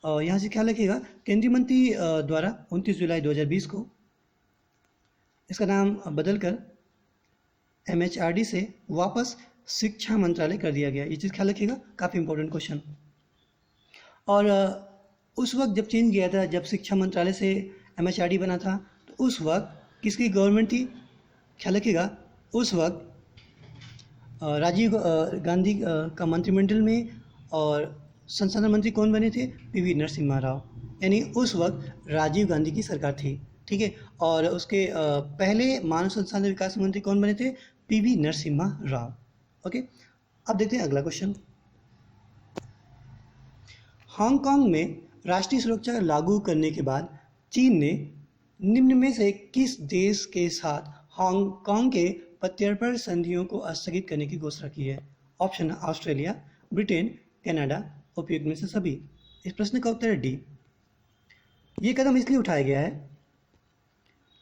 और यहाँ से ख्याल रखिएगा, केंद्रीय मंत्री द्वारा 29 जुलाई 2020 को इसका नाम बदलकर MHRD से वापस शिक्षा मंत्रालय कर दिया गया। ये चीज़ ख्याल रखिएगा, काफ़ी इंपॉर्टेंट क्वेश्चन। और उस वक्त जब चेंज किया था, जब शिक्षा मंत्रालय से MHRD बना था, तो उस वक्त किसकी गवर्नमेंट थी? ख्याल रखिएगा, उस वक्त राजीव गांधी का मंत्रिमंडल में और संसाधन मंत्री कौन बने थे? पीवी नरसिम्हा राव, यानी उस वक्त राजीव गांधी की सरकार थी। ठीक है, और उसके पहले मानव संसाधन विकास मंत्री कौन बने थे? पीवी नरसिम्हा राव। ओके, अब देखते हैं अगला क्वेश्चन। हांगकांग में राष्ट्रीय सुरक्षा लागू करने के बाद चीन ने निम्न में से किस देश के साथ हांगकांग के प्रत्यर्पण संधियों को स्थगित करने की घोषणा की है? ऑप्शन: ऑस्ट्रेलिया, ब्रिटेन, कनाडा, उपयुक्त में से सभी। इस प्रश्न का उत्तर है डी। ये कदम इसलिए उठाया गया है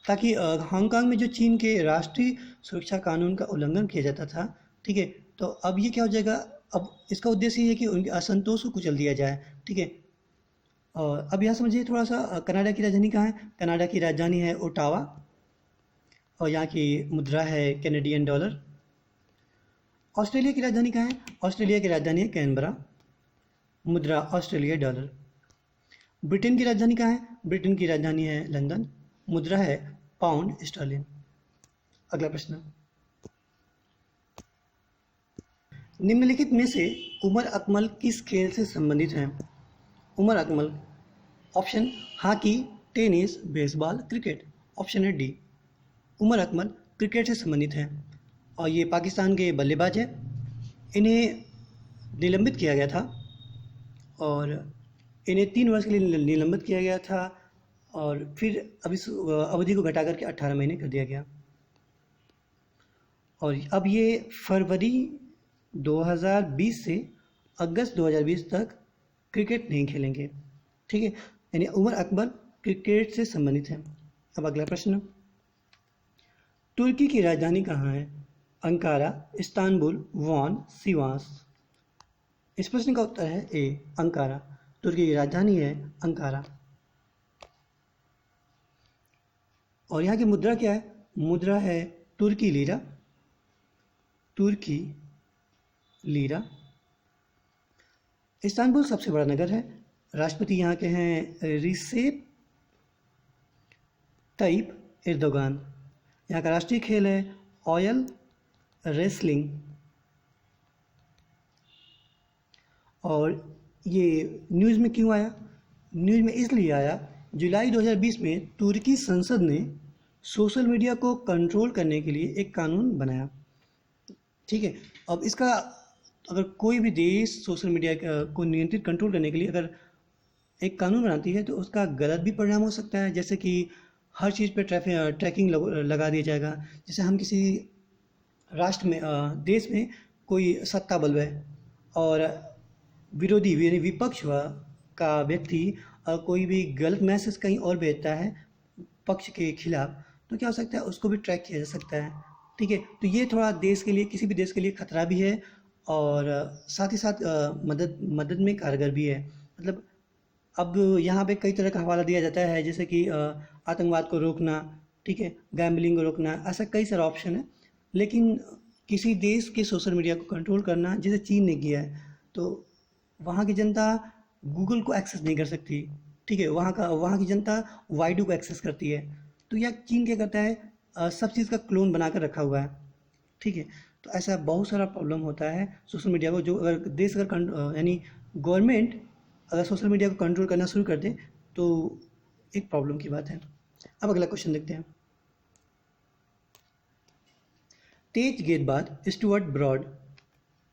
ताकि हांगकांग में जो चीन के राष्ट्रीय सुरक्षा कानून का उल्लंघन किया जाता था, ठीक है, तो अब ये क्या हो जाएगा, अब इसका उद्देश्य ये है कि उनके असंतोष को कुचल दिया जाए। ठीक है, और अब यहाँ समझिए थोड़ा सा, कनाडा की राजधानी कहाँ है? कनाडा की राजधानी है ओटावा, और यहाँ की मुद्रा है कैनेडियन डॉलर। ऑस्ट्रेलिया की राजधानी कहाँ है? ऑस्ट्रेलिया की राजधानी है कैनबरा, मुद्रा ऑस्ट्रेलिया डॉलर। ब्रिटेन की राजधानी कहाँ है? ब्रिटेन की राजधानी है लंदन, मुद्रा है पाउंड स्टर्लिन। अगला प्रश्न, निम्नलिखित में से उमर अकमल किस खेल से संबंधित हैं? Umar Akmal, option hockey, tennis, baseball, cricket. Option है डी, उमर अकमल क्रिकेट से संबंधित हैं, और ये पाकिस्तान के बल्लेबाज हैं। इन्हें निलंबित किया गया था, और इन्हें 3 वर्ष के लिए निलंबित किया गया था, और फिर अब इस अवधि को घटा करके 18 महीने कर दिया गया, और अब ये फरवरी 2020 से अगस्त 2020 तक क्रिकेट नहीं खेलेंगे। ठीक है, यानी उमर अकमल क्रिकेट से संबंधित हैं। अब अगला प्रश्न, तुर्की की राजधानी कहाँ है? Ankara, Istanbul, von, सिवास। इस प्रश्न का उत्तर है ए, अंकारा। तुर्की की राजधानी है अंकारा। और यहाँ की मुद्रा क्या है? मुद्रा है तुर्की लीरा, तुर्की लीरा। इस्तांबुल सबसे बड़ा नगर है। राष्ट्रपति यहाँ के हैं रिसेप तैयब एर्दोगान। यहाँ का राष्ट्रीय खेल है ऑयल रेसलिंग, और ये न्यूज़ में क्यों आया? न्यूज़ में इसलिए आया, जुलाई 2020 में तुर्की संसद ने सोशल मीडिया को कंट्रोल करने के लिए एक कानून बनाया। ठीक है, अब इसका अगर कोई भी देश सोशल मीडिया को नियंत्रित कंट्रोल करने के लिए अगर एक कानून बनाती है तो उसका गलत भी परिणाम हो सकता है, जैसे कि हर चीज़ पे ट्रैकिंग लगा दिया जाएगा। जैसे हम किसी राष्ट्र में देश में कोई सत्ता बल है और विरोधी यानी विपक्ष का व्यक्ति कोई भी गलत मैसेज कहीं और भेजता है पक्ष के खिलाफ, तो क्या हो सकता है, उसको भी ट्रैक किया जा सकता है। ठीक है, तो ये थोड़ा देश के लिए, किसी भी देश के लिए खतरा भी है, और साथ ही साथ मदद में कारगर भी है। मतलब अब यहाँ पे कई तरह का हवाला दिया जाता है, जैसे कि आतंकवाद को रोकना, ठीक है, गैम्बलिंग को रोकना, ऐसा कई सारे ऑप्शन है। लेकिन किसी देश के सोशल मीडिया को कंट्रोल करना, जैसे चीन ने किया है, तो वहाँ की जनता गूगल को एक्सेस नहीं कर सकती। ठीक है, वहाँ की जनता वाईडू को एक्सेस करती है। तो यह चीन क्या करता है, सब चीज़ का क्लोन बना कर रखा हुआ है। ठीक है, तो ऐसा बहुत सारा प्रॉब्लम होता है सोशल मीडिया को, जो अगर देश अगर यानी गवर्नमेंट अगर सोशल मीडिया को कंट्रोल करना शुरू कर दे तो एक प्रॉब्लम की बात है। अब अगला क्वेश्चन देखते हैं। तेज गेंदबाज स्टुअर्ट ब्रॉड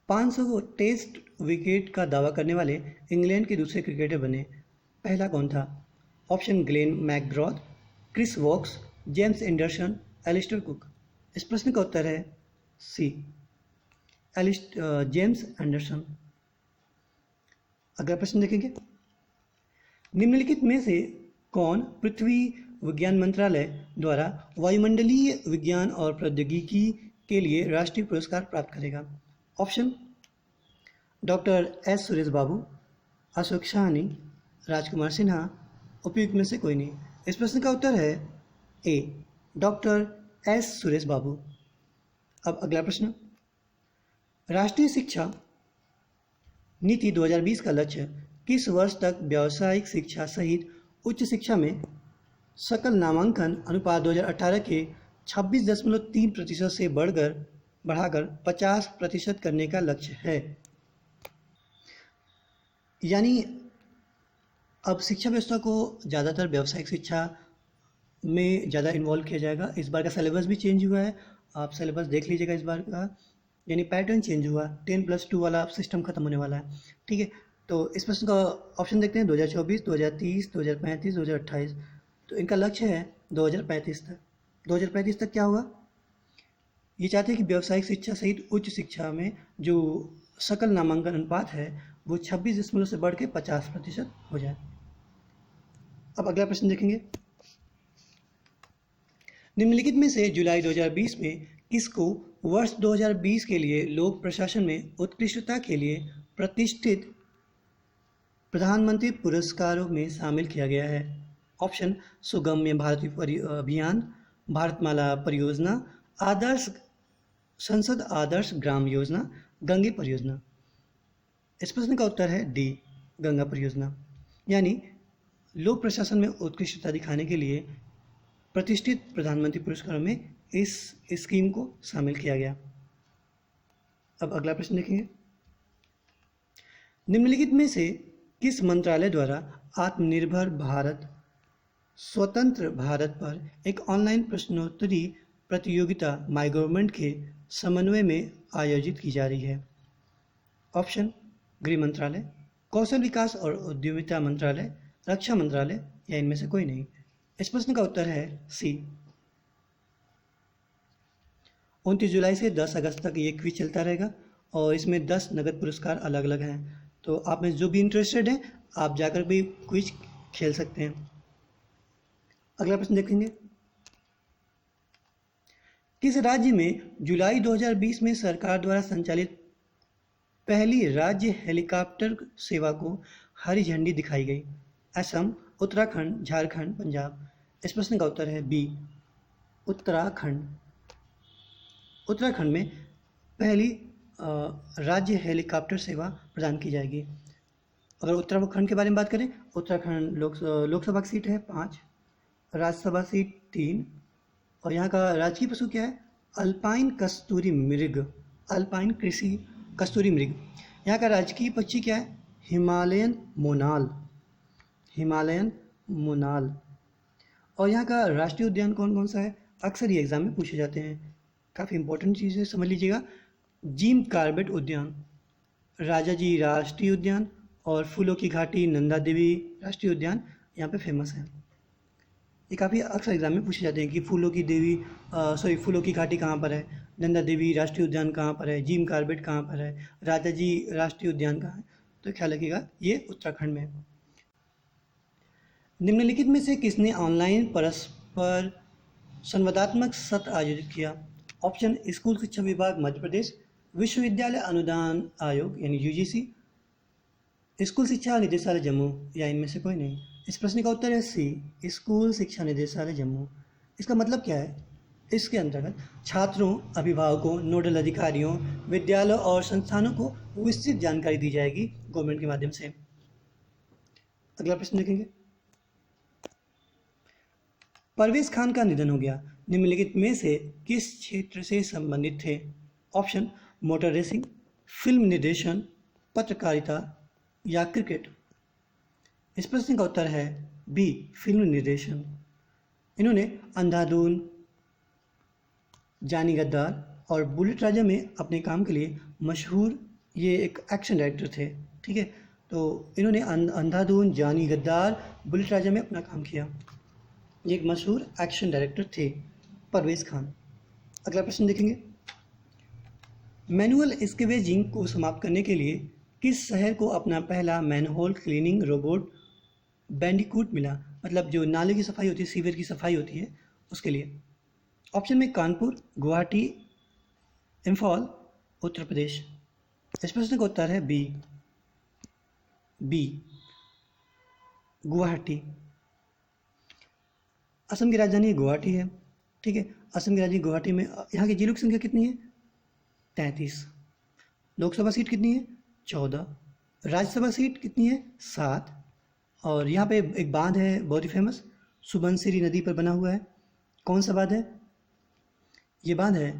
500 टेस्ट विकेट का दावा करने वाले इंग्लैंड के दूसरे क्रिकेटर बने। पहला कौन था? Option Glenn McGrath, Chris Woakes, James Anderson, Alastair Cook. इस प्रश्न का उत्तर है सी, जेम्स एंडरसन। अगला प्रश्न देखेंगे, निम्नलिखित में से कौन पृथ्वी विज्ञान मंत्रालय द्वारा वायुमंडलीय विज्ञान और प्रौद्योगिकी के लिए राष्ट्रीय पुरस्कार प्राप्त करेगा? Option doctor S Suresh Babu, Ashok Shahani, राजकुमार सिन्हा, उपयुक्त में से कोई नहीं। इस प्रश्न का उत्तर है ए, डॉक्टर एस सुरेश बाबू। अब अगला प्रश्न, राष्ट्रीय शिक्षा नीति 2020 का लक्ष्य किस वर्ष तक व्यावसायिक शिक्षा सहित उच्च शिक्षा में सकल नामांकन अनुपात 2018 के 26.3% से बढ़ाकर 50% करने का लक्ष्य है? यानी अब शिक्षा व्यवस्था को ज़्यादातर व्यावसायिक शिक्षा में ज़्यादा इन्वॉल्व किया जाएगा। इस बार का सिलेबस भी चेंज हुआ है, आप सिलेबस देख लीजिएगा इस बार का, यानी पैटर्न चेंज हुआ, 10+2 वाला सिस्टम खत्म होने वाला है। ठीक है, तो इस प्रश्न का ऑप्शन देखते हैं 2024, 2030, 2035, 2028। तो इनका लक्ष्य है 2035 तक। 2035 तक क्या होगा, ये चाहते हैं कि व्यावसायिक शिक्षा सहित उच्च शिक्षा में जो सकल नामांकन अनुपात है वो 26 से बढ़ के 50% हो जाए। अब अगला प्रश्न देखेंगे, निम्नलिखित में से जुलाई 2020 में किसको वर्ष 2020 के लिए लोक प्रशासन में उत्कृष्टता के लिए प्रतिष्ठित प्रधानमंत्री पुरस्कारों में शामिल किया गया है? ऑप्शन सुगम्य भारत अभियान, भारतमाला परियोजना, आदर्श संसद आदर्श ग्राम योजना, गंगे परियोजना। इस प्रश्न का उत्तर है डी, गंगा परियोजना। यानी लोक प्रशासन में उत्कृष्टता दिखाने के लिए प्रतिष्ठित प्रधानमंत्री पुरस्कारों में इस स्कीम को शामिल किया गया। अब अगला प्रश्न देखेंगे, निम्नलिखित में से किस मंत्रालय द्वारा आत्मनिर्भर भारत स्वतंत्र भारत पर एक ऑनलाइन प्रश्नोत्तरी प्रतियोगिता माई गवर्नमेंट के समन्वय में आयोजित की जा रही है? ऑप्शन गृह मंत्रालय, कौशल विकास और उद्यमिता मंत्रालय, रक्षा मंत्रालय या इनमें से कोई नहीं। इस प्रश्न का उत्तर है सी। 29 जुलाई से 10 अगस्त तक ये क्विज चलता रहेगा और इसमें 10 नगद पुरस्कार अलग अलग हैं। तो आप में जो भी इंटरेस्टेड हैं आप जाकर भी क्विज खेल सकते हैं। अगला प्रश्न देखेंगे, किस राज्य में जुलाई 2020 में सरकार द्वारा संचालित पहली राज्य हेलीकॉप्टर सेवा को हरी झंडी दिखाई गई? असम, उत्तराखंड, झारखंड, पंजाब। इस प्रश्न का उत्तर है बी, उत्तराखंड। उत्तराखंड में पहली राज्य हेलीकॉप्टर सेवा प्रदान की जाएगी। अगर उत्तराखंड के बारे में बात करें, उत्तराखंड लोकसभा की सीट है 5, राज्यसभा सीट 3 और यहाँ का राजकीय पशु क्या है? अल्पाइन कस्तूरी मृग, अल्पाइन कृषि कस्तूरी मृग। यहाँ का राजकीय पक्षी क्या है? हिमालयन मोनाल, हिमालयन मोनाल। और यहाँ का राष्ट्रीय उद्यान कौन कौन सा है? अक्सर ये एग्जाम में पूछे जाते हैं, काफ़ी इंपॉर्टेंट चीज़ है, समझ लीजिएगा। जिम कार्बेट उद्यान, राजाजी राष्ट्रीय उद्यान और फूलों की घाटी नंदा देवी राष्ट्रीय उद्यान यहाँ पे फेमस है। ये काफ़ी अक्सर एग्जाम में पूछे जाते हैं कि फूलों की घाटी कहाँ पर है, नंदा देवी राष्ट्रीय उद्यान कहाँ पर है, जिम कार्बेट कहाँ पर है, राजाजी राष्ट्रीय उद्यान कहाँ है। तो ख्याल रखिएगा ये उत्तराखंड में है। निम्नलिखित में से किसने ऑनलाइन परस्पर संवादात्मक सत्र आयोजित किया? ऑप्शन स्कूल शिक्षा विभाग मध्य प्रदेश, विश्वविद्यालय अनुदान आयोग यानी यूजीसी, स्कूल शिक्षा निदेशालय जम्मू या इनमें से कोई नहीं। इस प्रश्न का उत्तर है सी, स्कूल शिक्षा निदेशालय जम्मू। इसका मतलब क्या है? इसके अंतर्गत छात्रों, अभिभावकों, नोडल अधिकारियों, विद्यालयों और संस्थानों को विस्तृत जानकारी दी जाएगी गवर्नमेंट के माध्यम से। अगला प्रश्न देखेंगे, परवेज खान का निधन हो गया, निम्नलिखित में से किस क्षेत्र से संबंधित थे? ऑप्शन मोटर रेसिंग, फिल्म निर्देशन, पत्रकारिता या क्रिकेट। इस प्रश्न का उत्तर है बी, फिल्म निर्देशन। इन्होंने अंधाधुन, जानी गद्दार और बुलेट राजा में अपने काम के लिए मशहूर, ये एक एक्शन डायरेक्टर थे। ठीक है, तो इन्होंने अंधाधुन, जानी गद्दार, बुलेट राजा में अपना काम किया। ये एक मशहूर एक्शन डायरेक्टर थे परवेज खान। अगला प्रश्न देखेंगे, मैनुअल स्कैवेजिंग को समाप्त करने के लिए किस शहर को अपना पहला मैनहोल क्लीनिंग रोबोट बैंडिकूट मिला? मतलब जो नाले की सफाई होती है, सीवर की सफाई होती है, उसके लिए। ऑप्शन में कानपुर, गुवाहाटी, इम्फॉल, उत्तर प्रदेश। इस प्रश्न का उत्तर है बी गुवाहाटी। असम की राजधानी गुवाहाटी है। ठीक है, असम की राजधानी गुवाहाटी में यहाँ की जिलों की संख्या कितनी है? 33। लोकसभा सीट कितनी है? 14। राज्यसभा सीट कितनी है? 7। और यहाँ पे एक बांध है बहुत ही फेमस, सुबनसिरी नदी पर बना हुआ है। कौन सा बांध है? ये बांध है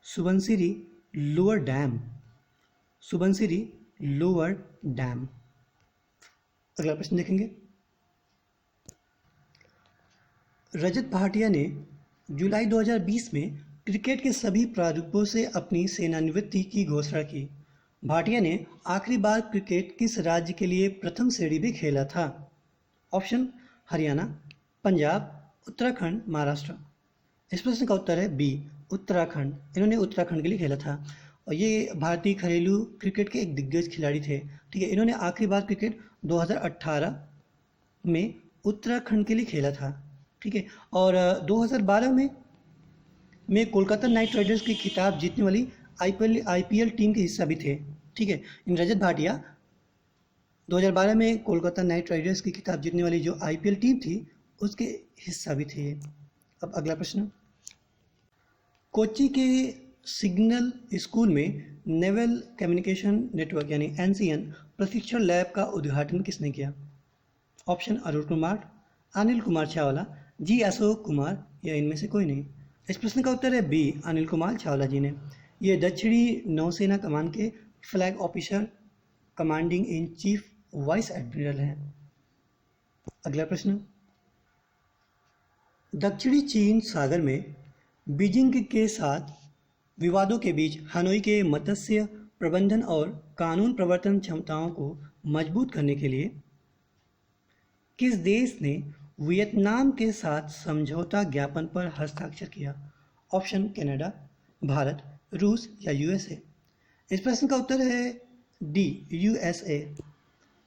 Subansiri lower dam, Subansiri lower dam. अगला प्रश्न देखेंगे। रजत भाटिया ने जुलाई 2020 में क्रिकेट के सभी प्रारूपों से अपनी सेवानिवृत्ति की घोषणा की। भाटिया ने आखिरी बार क्रिकेट किस राज्य के लिए प्रथम श्रेणी में खेला था? ऑप्शन हरियाणा, पंजाब, उत्तराखंड, महाराष्ट्र। इस प्रश्न का उत्तर है बी, उत्तराखंड। इन्होंने उत्तराखंड के लिए खेला था और ये भारतीय घरेलू क्रिकेट के एक दिग्गज खिलाड़ी थे। ठीक है, इन्होंने आखिरी बार क्रिकेट 2018 में उत्तराखंड के लिए खेला था। ठीक है, और 2012 में कोलकाता नाइट राइडर्स की खिताब जीतने वाली आईपीएल टीम के हिस्सा भी थे। ठीक है, इन रजत भाटिया 2012 में कोलकाता नाइट राइडर्स की खिताब जीतने वाली जो आईपीएल टीम थी उसके हिस्सा भी थे। अब अगला प्रश्न। कोच्चि के सिग्नल स्कूल में नेवल कम्युनिकेशन नेटवर्क यानी एनसीएन प्रशिक्षण लैब का उद्घाटन किसने किया? ऑप्शन अरुण कुमार, अनिल कुमार चावला, जी अशोक कुमार या इनमें से कोई नहीं। इस प्रश्न का उत्तर है बी, अनिल कुमार चावला जी ने। ये दक्षिणी नौसेना कमान के flag officer, commanding in chief, vice admiral हैं। अगला प्रश्न। दक्षिणी चीन सागर में बीजिंग के साथ विवादों के बीच हनोई के मत्स्य प्रबंधन और कानून प्रवर्तन क्षमताओं को मजबूत करने के लिए किस देश ने वियतनाम के साथ समझौता ज्ञापन पर हस्ताक्षर किया? ऑप्शन कनाडा, भारत, रूस या यूएसए। इस प्रश्न का उत्तर है डी, यूएसए।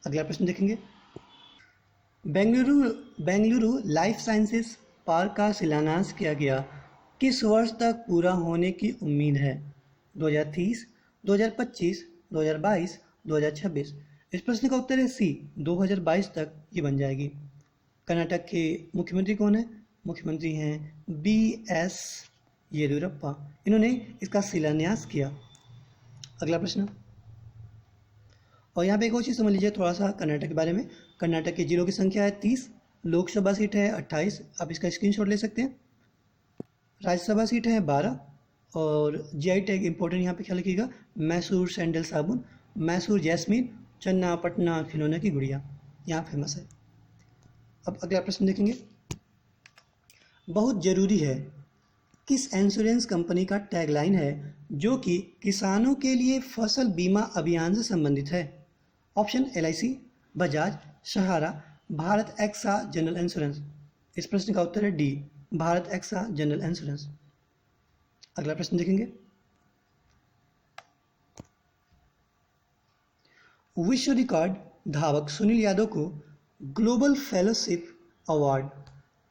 अगला प्रश्न देखेंगे। बेंगलुरु लाइफ साइंसेज पार्क का शिलान्यास किया गया किस वर्ष तक पूरा होने की उम्मीद है? 2030, 2025, 2022, 2026। इस प्रश्न का उत्तर है सी, 2022 तक ये बन जाएगी। कर्नाटक के मुख्यमंत्री कौन है? मुख्यमंत्री हैं BS येदियुरप्पा। इन्होंने इसका शिलान्यास किया। अगला प्रश्न। और यहाँ पे एक और चीज़ समझ लीजिए थोड़ा सा कर्नाटक के बारे में। कर्नाटक के जिलों की संख्या है 30, लोकसभा सीट है 28, आप इसका स्क्रीनशॉट ले सकते हैं। राज्यसभा सीट है 12 और जीआई टैग इंपॉर्टेंट यहाँ पे ख्याल रखिएगा, मैसूर सैंडल साबुन, मैसूर जैस्मीन, चन्नापटना खिलौने की गुड़िया यहाँ फेमस है। अब अगला प्रश्न देखेंगे। बहुत ज़रूरी है किस इंश्योरेंस कंपनी का टैगलाइन है जो कि किसानों के लिए फसल बीमा अभियान से संबंधित है? Option LIC, Bajaj, Sahara, Bharat AXA general insurance. इस प्रश्न का उत्तर है D, Bharat AXA general insurance. अगला प्रश्न देखेंगे। विश्व रिकॉर्ड धावक सुनील यादव को ग्लोबल फेलोशिप अवार्ड,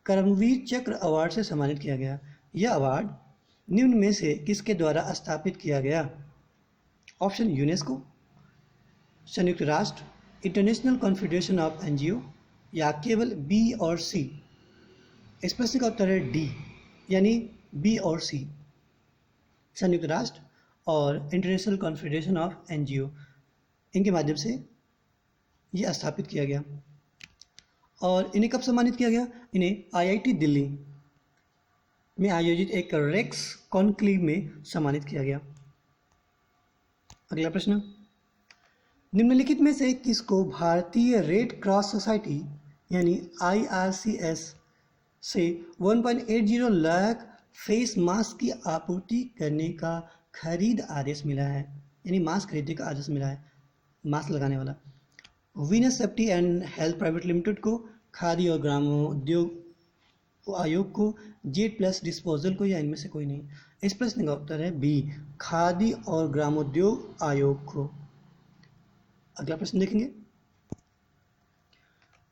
कर्मवीर चक्र अवार्ड से सम्मानित किया गया। यह अवार्ड निम्न में से किसके द्वारा स्थापित किया गया? ऑप्शन यूनेस्को, संयुक्त राष्ट्र, इंटरनेशनल कॉन्फेडरेशन ऑफ NGO या केवल बी और सी। इस प्रश्न का उत्तर है डी, यानी बी और सी, संयुक्त राष्ट्र और इंटरनेशनल कॉन्फेडरेशन ऑफ NGO, इनके माध्यम से ये स्थापित किया गया। और इन्हें कब सम्मानित किया गया? इन्हें IIT दिल्ली में आयोजित एक रेक्स कॉन्क्लेव में सम्मानित किया गया। अगला प्रश्न। निम्नलिखित में से किसको भारतीय रेड क्रॉस सोसाइटी यानी IRCS से 1.80 लाख फेस मास्क की आपूर्ति करने का खरीद आदेश मिला है? यानी मास्क खरीदने का आदेश मिला है, मास्क लगाने वाला। Venus safety and health private limited को, खादी और ग्रामोद्योग आयोग को, जेड प्लस डिस्पोजल को या इनमें से कोई नहीं। इस प्रश्न का उत्तर है बी, खादी और ग्रामोद्योग आयोग को। अगला प्रश्न देखेंगे।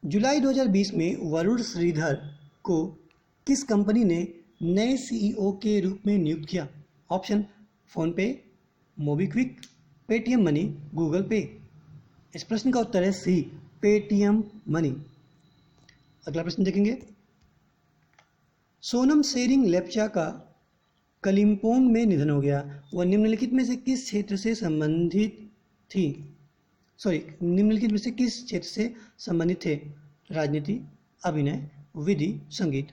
जुलाई 2020 में वरुण श्रीधर को किस कंपनी ने नए CEO के रूप में नियुक्त किया? Option PhonePe, MobiKwik, Paytm money, Google पे। इस प्रश्न का उत्तर है सी, पेटीएम मनी। अगला प्रश्न देखेंगे। सोनम सेरिंग लेप्चा का कलिम्पोंग में निधन हो गया। वह निम्नलिखित में से किस क्षेत्र से संबंधित थी? निम्नलिखित में से किस क्षेत्र से संबंधित थे? राजनीति, अभिनय, विधि, संगीत।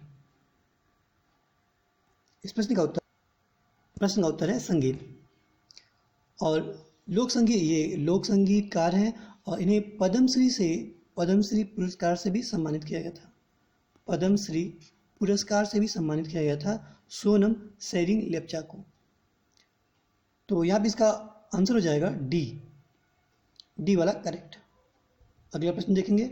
इस प्रश्न का उत्तर है संगीत। और लोक संगीत, ये लोक संगीतकार हैं और इन्हें पद्मश्री पुरस्कार से भी सम्मानित किया गया था। पद्मश्री पुरस्कार से भी सम्मानित किया गया था सोनम सेरिंग लेप्चा को। तो यहाँ पे इसका आंसर हो जाएगा डी वाला करेक्ट। अगला प्रश्न देखेंगे।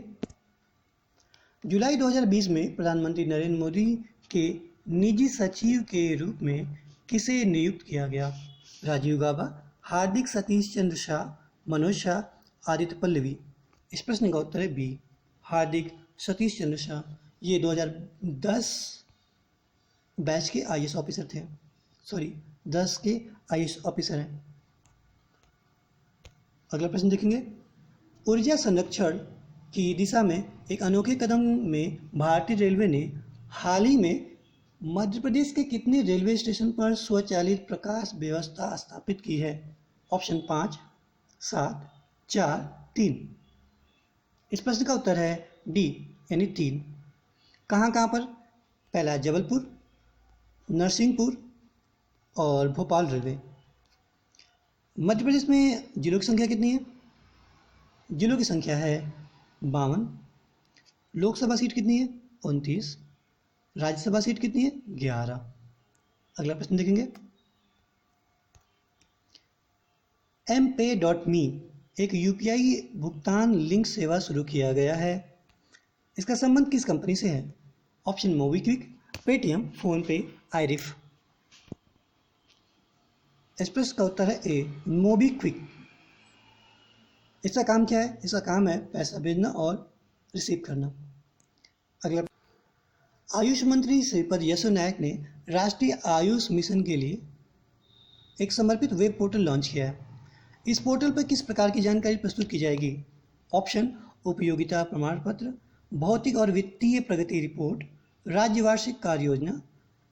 जुलाई 2020 में प्रधानमंत्री नरेंद्र मोदी के निजी सचिव के रूप में किसे नियुक्त किया गया? राजीव गाबा, हार्दिक सतीश चंद्र शाह, मनोज शाह, आदित्य पल्लवी। इस प्रश्न का उत्तर है बी, हार्दिक सतीश चंद्र शाह। ये 2010 बैच के आईएएस ऑफिसर थे, 10 के आईएएस ऑफिसर हैं। अगला प्रश्न देखेंगे। ऊर्जा संरक्षण की दिशा में एक अनोखे कदम में भारतीय रेलवे ने हाल ही में मध्य प्रदेश के कितने रेलवे स्टेशन पर स्वचालित प्रकाश व्यवस्था स्थापित की है? ऑप्शन 5, 7, 4, 3। इस प्रश्न का उत्तर है डी यानी 3। कहाँ पर? पहला जबलपुर, नरसिंहपुर और भोपाल रेलवे। मध्य प्रदेश में जिलों की संख्या कितनी है? जिलों की संख्या है 52। लोकसभा सीट कितनी है? 29। राज्यसभा सीट कितनी है? 11। अगला प्रश्न देखेंगे। MPay.me एक यूपीआई भुगतान लिंक सेवा शुरू किया गया है। इसका संबंध किस कंपनी से है? ऑप्शन मोबीक्विक, पेटीएम, फोनपे, आईरिफ। इस प्रश्न का उत्तर है ए, मोबीक्विक। इसका काम क्या है? इसका काम है पैसा भेजना और रिसीव करना। अगला, आयुष मंत्री श्रीपद यसो नायक ने राष्ट्रीय आयुष मिशन के लिए एक समर्पित वेब पोर्टल लॉन्च किया है। इस पोर्टल पर किस प्रकार की जानकारी प्रस्तुत की जाएगी? ऑप्शन उपयोगिता प्रमाण पत्र, भौतिक और वित्तीय प्रगति रिपोर्ट, राज्य वार्षिक कार्य योजना,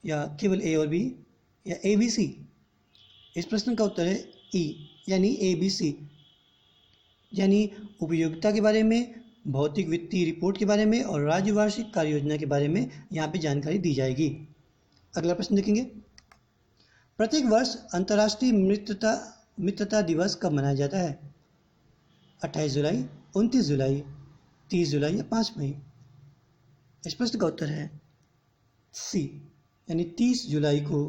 या केवल ए और बी, या ABC। इस प्रश्न का उत्तर है ई यानी ABC, यानी उपयोगिता के बारे में, भौतिक वित्तीय रिपोर्ट के बारे में और राज्य वार्षिक कार्य योजना के बारे में यहाँ पे जानकारी दी जाएगी। अगला प्रश्न देखेंगे। प्रत्येक वर्ष अंतर्राष्ट्रीय मित्रता दिवस कब मनाया जाता है? 28 जुलाई, 29 जुलाई, 30 जुलाई या 5 मई। इस प्रश्न का उत्तर है सी यानी 30 जुलाई को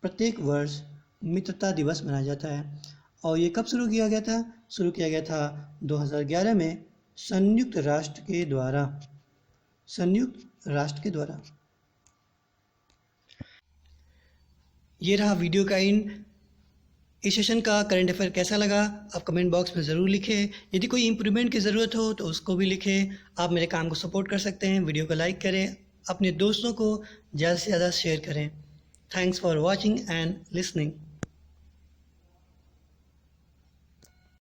प्रत्येक वर्ष मित्रता दिवस मनाया जाता है। और ये कब शुरू किया गया था? शुरू किया गया था 2011 में संयुक्त राष्ट्र के द्वारा। ये रहा वीडियो का इस सेशन का करंट अफेयर कैसा लगा आप कमेंट बॉक्स में ज़रूर लिखें। यदि कोई इम्प्रूवमेंट की ज़रूरत हो तो उसको भी लिखें। आप मेरे काम को सपोर्ट कर सकते हैं, वीडियो को लाइक करें, अपने दोस्तों को ज़्यादा से ज़्यादा शेयर करें। Thanks for watching and listening.